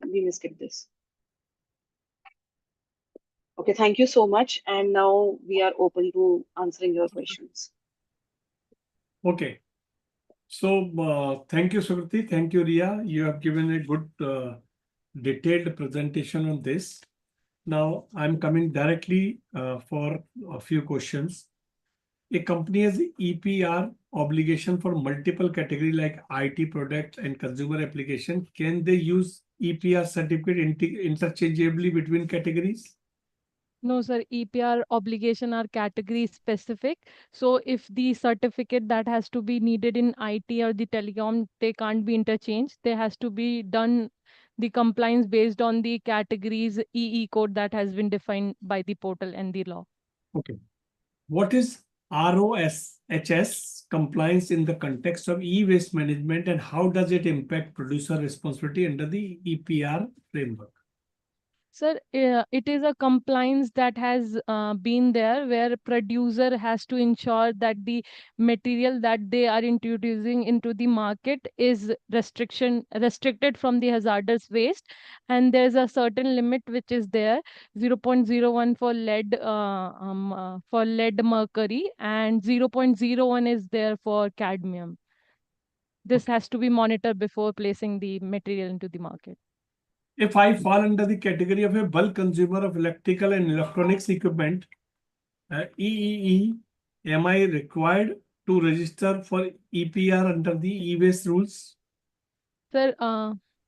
We may skip this. Okay, thank you so much. And now we are open to answering your questions. Okay. So thank you, Sukriti. Thank you, Ria. You have given a good detailed presentation on this. Now I'm coming directly for a few questions. A company has EPR obligation for multiple category like IT products and consumer application. Can they use EPR certificate interchangeably between categories? No, sir, EPR obligation are category specific. So if the certificate that has to be needed in IT or the telecom, they can't be interchanged. They has to be done the compliance based on the categories EE code that has been defined by the portal and the law. Okay. What is RoHS compliance in the context of e-waste management, and how does it impact producer responsibility under the EPR framework? Sir, it is a compliance that has been there where producer has to ensure that the material that they are introducing into the market is restricted from the hazardous waste, and there's a certain limit which is there, 0.01 for lead mercury, and 0.01 is there for cadmium. This has to be monitored before placing the material into the market. If I fall under the category of a bulk consumer of electrical and electronics equipment, EEE, am I required to register for EPR under the e-waste rules? Sir,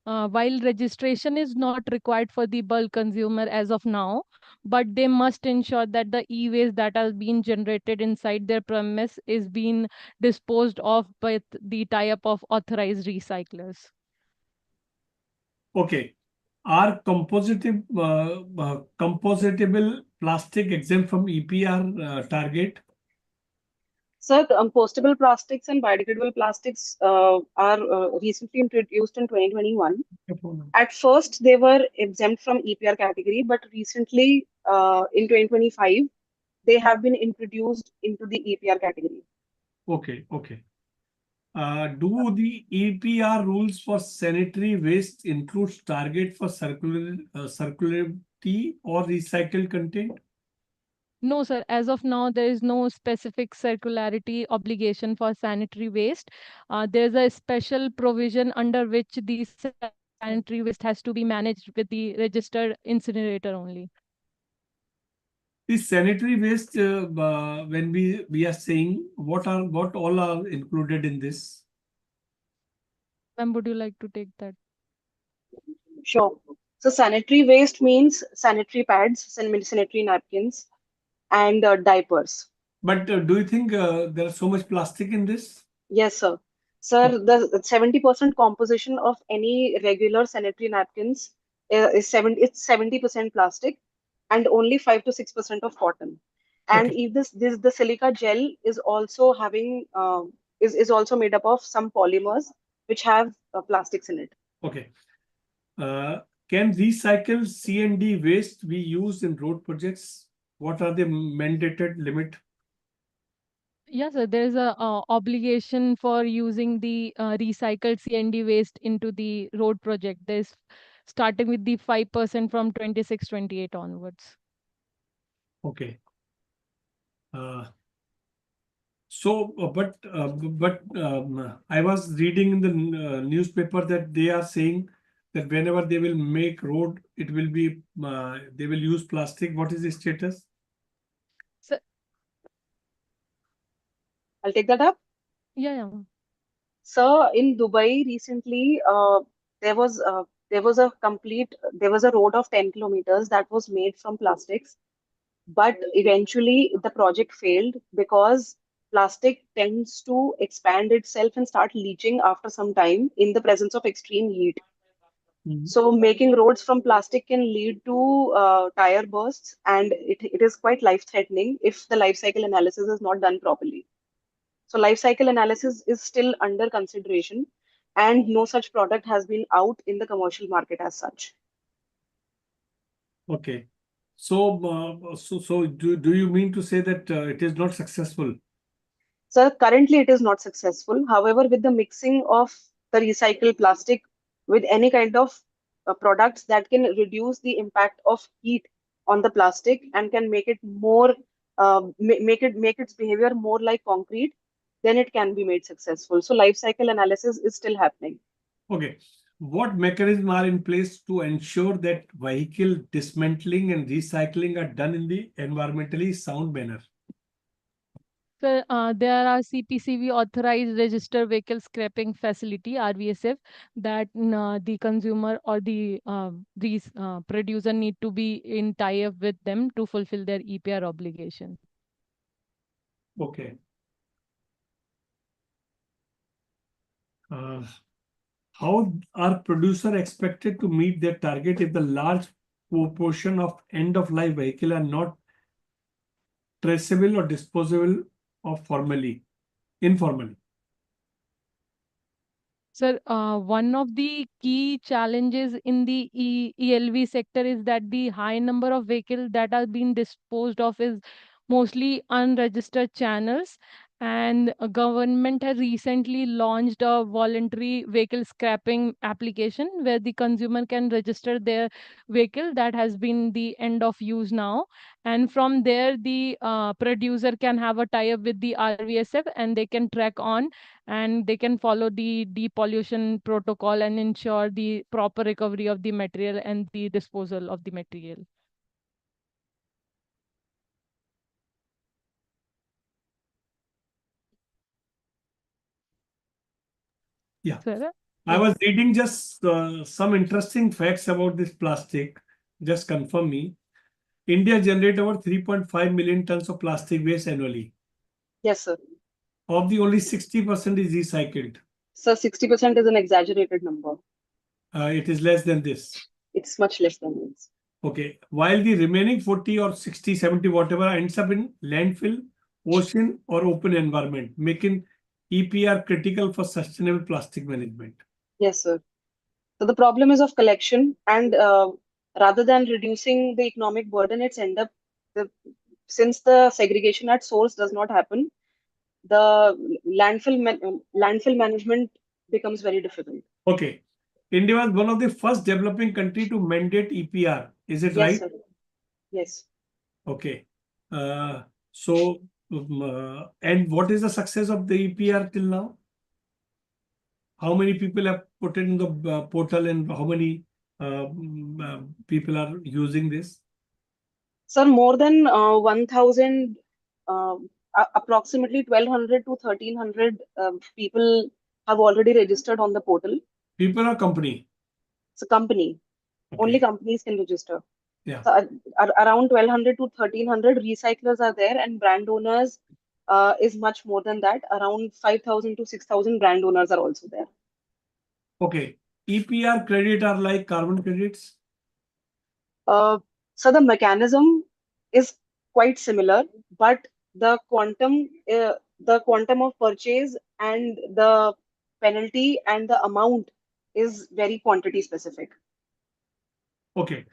while registration is not required for the bulk consumer as of now, but they must ensure that the e-waste that are being generated inside their premise is being disposed of by the tie-up of authorized recyclers. Okay. Are compositable plastic exempt from EPR target? Sir, compostable plastics and biodegradable plastics are recently introduced in 2021. At first, they were exempt from EPR category, but recently, in 2025, they have been introduced into the EPR category. Okay, okay. Do the EPR rules for sanitary waste include target for circularity or recycled content? No, sir. As of now, there is no specific circularity obligation for sanitary waste. There's a special provision under which the sanitary waste has to be managed with the registered incinerator only. The sanitary waste, when we are saying what all are included in this? Ma'am, would you like to take that? Sure. So sanitary waste means sanitary pads, sanitary napkins, and diapers. But do you think there is so much plastic in this? Yes, sir. Sir, the 70% composition of any regular sanitary napkins is 70% plastic and only 5 to 6% of cotton. And Okay. if the silica gel is also having is also made up of some polymers which have plastics in it. Okay. Can recycled C&D waste be used in road projects? What are the mandated limit? Yes, sir. There is a obligation for using the recycled CND waste into the road project. There's starting with the 5% from 26-28 onwards. Okay. But I was reading in the newspaper that they are saying that whenever they will make road, it will be they will use plastic. What is the status? So, I'll take that up. yeah. So in Dubai recently, there was a road of 10 kilometers that was made from plastics, but eventually the project failed because plastic tends to expand itself and start leaching after some time in the presence of extreme heat. So making roads from plastic can lead to tire bursts, and it is quite life-threatening if the life cycle analysis is not done properly. So life cycle analysis is still under consideration, and no such product has been out in the commercial market as such. Okay. So do you mean to say that it is not successful? So currently it is not successful. However, with the mixing of the recycled plastic with any kind of products that can reduce the impact of heat on the plastic and can make it more, make its behavior more like concrete, then it can be made successful. So life cycle analysis is still happening. Okay. What mechanisms are in place to ensure that vehicle dismantling and recycling are done in the environmentally sound manner? So there are CPCB authorized register vehicle scrapping facility RVSF that the consumer or these producer need to be in tie-up with them to fulfill their EPR obligation. Okay. How are producers expected to meet their target if the large proportion of end-of-life vehicle are not traceable or disposable of informally? Sir, one of the key challenges in the ELV sector is that the high number of vehicles that are being disposed of is mostly unregistered channels. And a government has recently launched a voluntary vehicle scrapping application where the consumer can register their vehicle that has been the end of use now. And from there, the producer can have a tie-up with the RVSF and they can track on and they can follow the depollution protocol and ensure the proper recovery of the material and the disposal of the material. Yeah. Sir? I was reading just some interesting facts about this plastic. Just confirm me. India generates over 3.5 million tons of plastic waste annually. Yes, sir. Of the only 60% is recycled. So 60% is an exaggerated number. It is less than this. It's much less than this. Okay. While the remaining 40 or 60, 70, whatever ends up in landfill, ocean or open environment, making EPR critical for sustainable plastic management. Yes, sir. So the problem is of collection, and rather than reducing the economic burden, it's end up the, since the segregation at source does not happen, the landfill management becomes very difficult. Okay. India was one of the first developing country to mandate EPR. Is it Yes, right? sir. Yes. Okay. So, and what is the success of the EPR till now? How many people have put it in the portal and how many people are using this? Sir, more than 1,000, approximately 1,200 to 1,300 people have already registered on the portal. People or company? It's a company. Okay. Only companies can register. Yeah. So, around 1,200 to 1,300 recyclers are there, and brand owners is much more than that. Around 5,000 to 6,000 brand owners are also there. Okay. EPR credit are like carbon credits? So the mechanism is quite similar, but the quantum of purchase and the penalty and the amount is very quantity specific. Okay.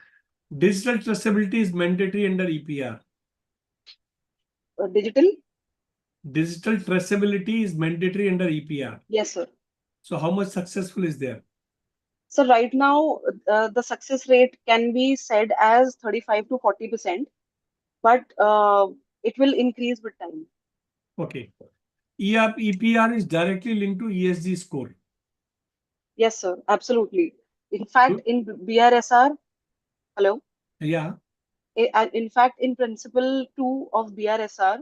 Digital traceability is mandatory under EPR. Digital? Digital traceability is mandatory under EPR. Yes, sir. So how much successful is there? So right now, the success rate can be said as 35 to 40%, but it will increase with time. Okay. EPR is directly linked to ESG score. Yes, sir. Absolutely. In fact, in BRSR, hello? Yeah. In fact, in Principle 2 of BRSR,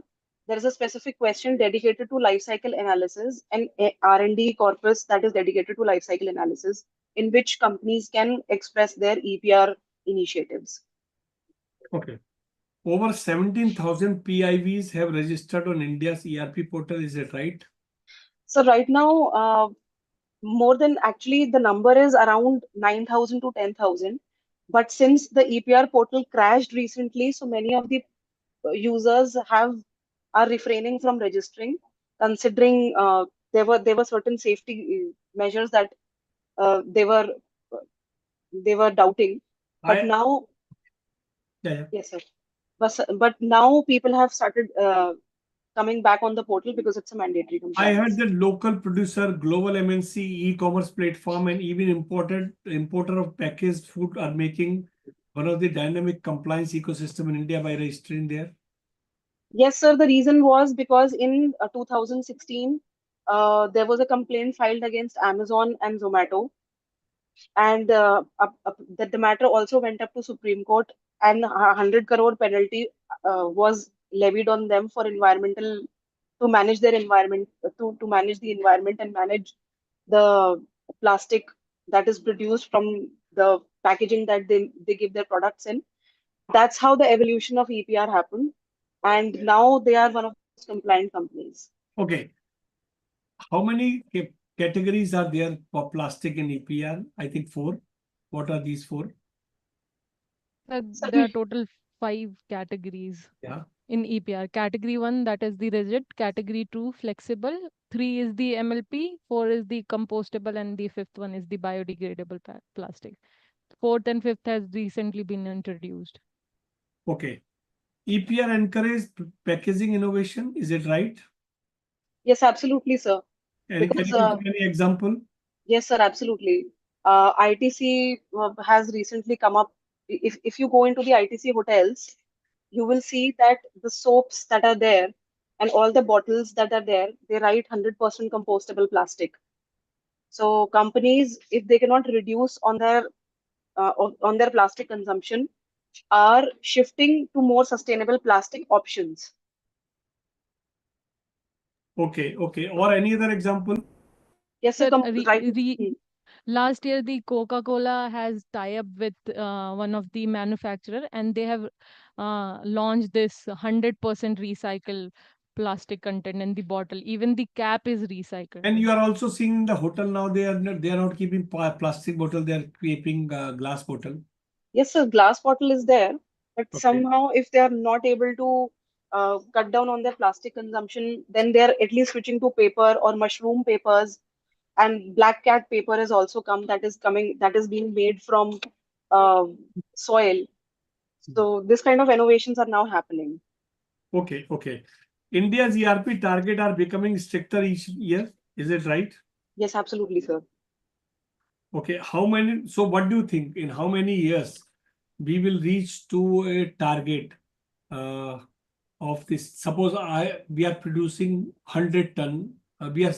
there is a specific question dedicated to life cycle analysis and a R&D corpus that is dedicated to life cycle analysis, in which companies can express their EPR initiatives. Okay. Over 17,000 PIBs have registered on India's ERP portal. Is that right? So right now, more than actually the number is around 9,000 to 10,000. But since the EPR portal crashed recently, so many of the users are refraining from registering, considering there were certain safety measures that they were doubting. But now, yeah. yes, sir. But now people have started coming back on the portal because it's a mandatory compliance. I heard that local producer, global MNC, e-commerce platform, and even importer of packaged food are making one of the dynamic compliance ecosystem in India by registering there? Yes, sir. The reason was because in 2016, there was a complaint filed against Amazon and Zomato, and that the matter also went up to Supreme Court, and 100 crore penalty was levied on them for environmental to manage their environment to manage the environment and manage the plastic that is produced from the packaging that they give their products in. That's how the evolution of EPR happened, and now they are one of the most compliant companies. Okay. How many categories are there for plastic in EPR? I think 4. What are these 4? There are total 5 categories Yeah. in EPR. Category 1, that is the rigid. Category 2, flexible. 3 is the MLP. 4 is the compostable, and the 5th one is the biodegradable plastic. 4th and 5th has recently been introduced. Okay. EPR encourages packaging innovation. Is it right? Yes, absolutely, sir. And can Because you give any example? yes, sir, absolutely. ITC has recently come up. If you go into the ITC hotels, you will see that the soaps that are there and all the bottles that are there, they write 100% compostable plastic. So companies, if they cannot reduce on their plastic consumption, are shifting to more sustainable plastic options. Okay. Okay. Or any other example? Yes, sir. Sir, Right. last year the Coca-Cola has tie-up with one of the manufacturer, and they have launched this 100% recycled plastic content in the bottle. Even the cap is recycled. And you are also seeing in the hotel now they are not keeping plastic bottle, they are keeping glass bottle. Yes, sir. Glass bottle is there, but Okay. somehow if they are not able to cut down on their plastic consumption, then they are at least switching to paper or mushroom papers. And black cat paper has also come. That is being made from uh, soil. So this kind of innovations are now happening. Okay. Okay. India's ERP target are becoming stricter each year. Is it right? Yes, absolutely, sir. Okay. How many? So what do you think? In how many years we will reach to a target of this? Suppose we are producing 100 ton. We are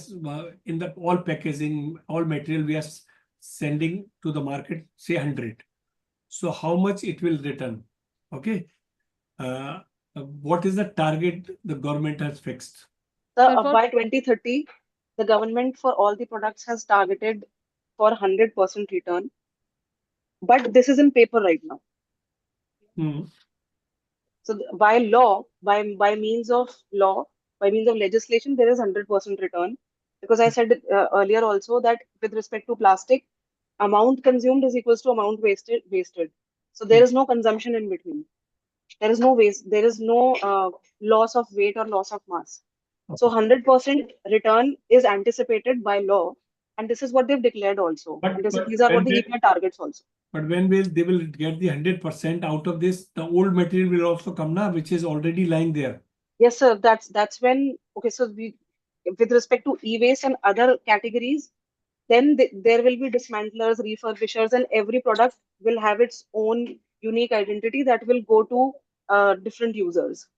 in the all packaging, all material we are sending to the market, say 100. So how much it will return? Okay. What is the target the government has fixed? So Sir, for by 2030, the government for all the products has targeted for 100% return. But this is in paper right now. Hmm. So by law, by means of law, by means of legislation, there is 100% return. Because I said earlier also that with respect to plastic, amount consumed is equals to amount wasted. So there is no consumption in between. There is no waste. There is no loss of weight or loss of mass. So 100% return is anticipated by law, and this is what they've declared also. But, And but these are what when the they, EPR targets also. but when they will get the 100% out of this, the old material will also come now, which is already lying there. Yes, sir. That's when. Okay, so with respect to e-waste and other categories, then there will be dismantlers, refurbishers, and every product will have its own unique identity that will go to different users.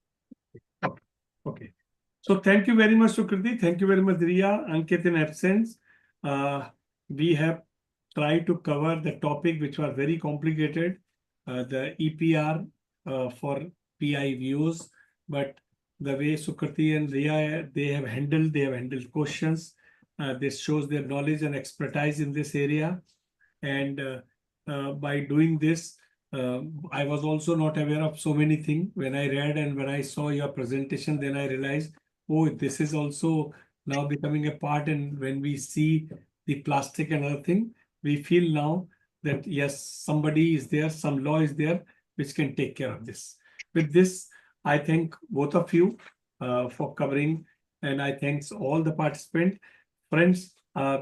Okay. Okay. So thank you very much, Sukriti. Thank you very much, Riya, Ankit in absence. We have tried to cover the topic which was very complicated, the EPR for PIBOs, but the way Sukriti and Riya they have handled questions. This shows their knowledge and expertise in this area. And by doing this, I was also not aware of so many things. When I read and when I saw your presentation, then I realized, oh, this is also now becoming a part. And when we see the plastic and other thing, we feel now that yes, somebody is there, some law is there, which can take care of this. With this, I thank both of you for covering, and I thanks all the participants. Friends,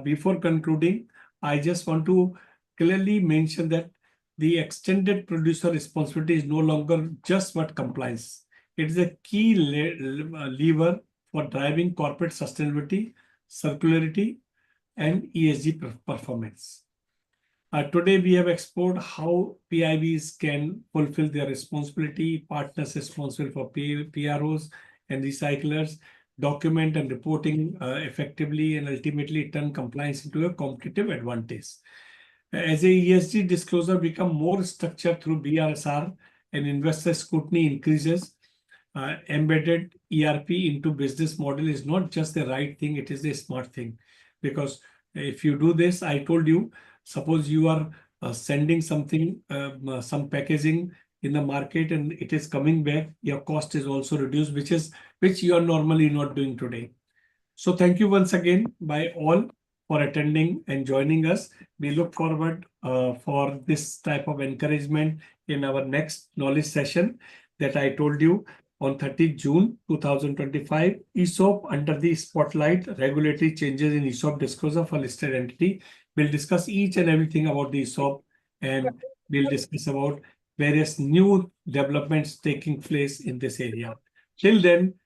before concluding, I just want to clearly mention that the extended producer responsibility is no longer just about compliance. It is a key lever for driving corporate sustainability, circularity, and ESG performance. Today, we have explored how PIBs can fulfill their responsibility, partners responsible for PROs and recyclers, document and reporting effectively, and ultimately turn compliance into a competitive advantage. As a ESG disclosure become more structured through BRSR and investor scrutiny increases, embedded ERP into business model is not just the right thing, it is a smart thing. Because if you do this, I told you, suppose you are sending something, some packaging in the market and it is coming back, your cost is also reduced, which you are normally not doing today. So thank you once again by all for attending and joining us. We look forward for this type of encouragement in our next knowledge session that I told you on 30th June 2025, ESOP under the spotlight, regulatory changes in ESOP disclosure for listed entity. We'll discuss each and everything about the ESOP, and we'll discuss about various new developments taking place in this area. Till then,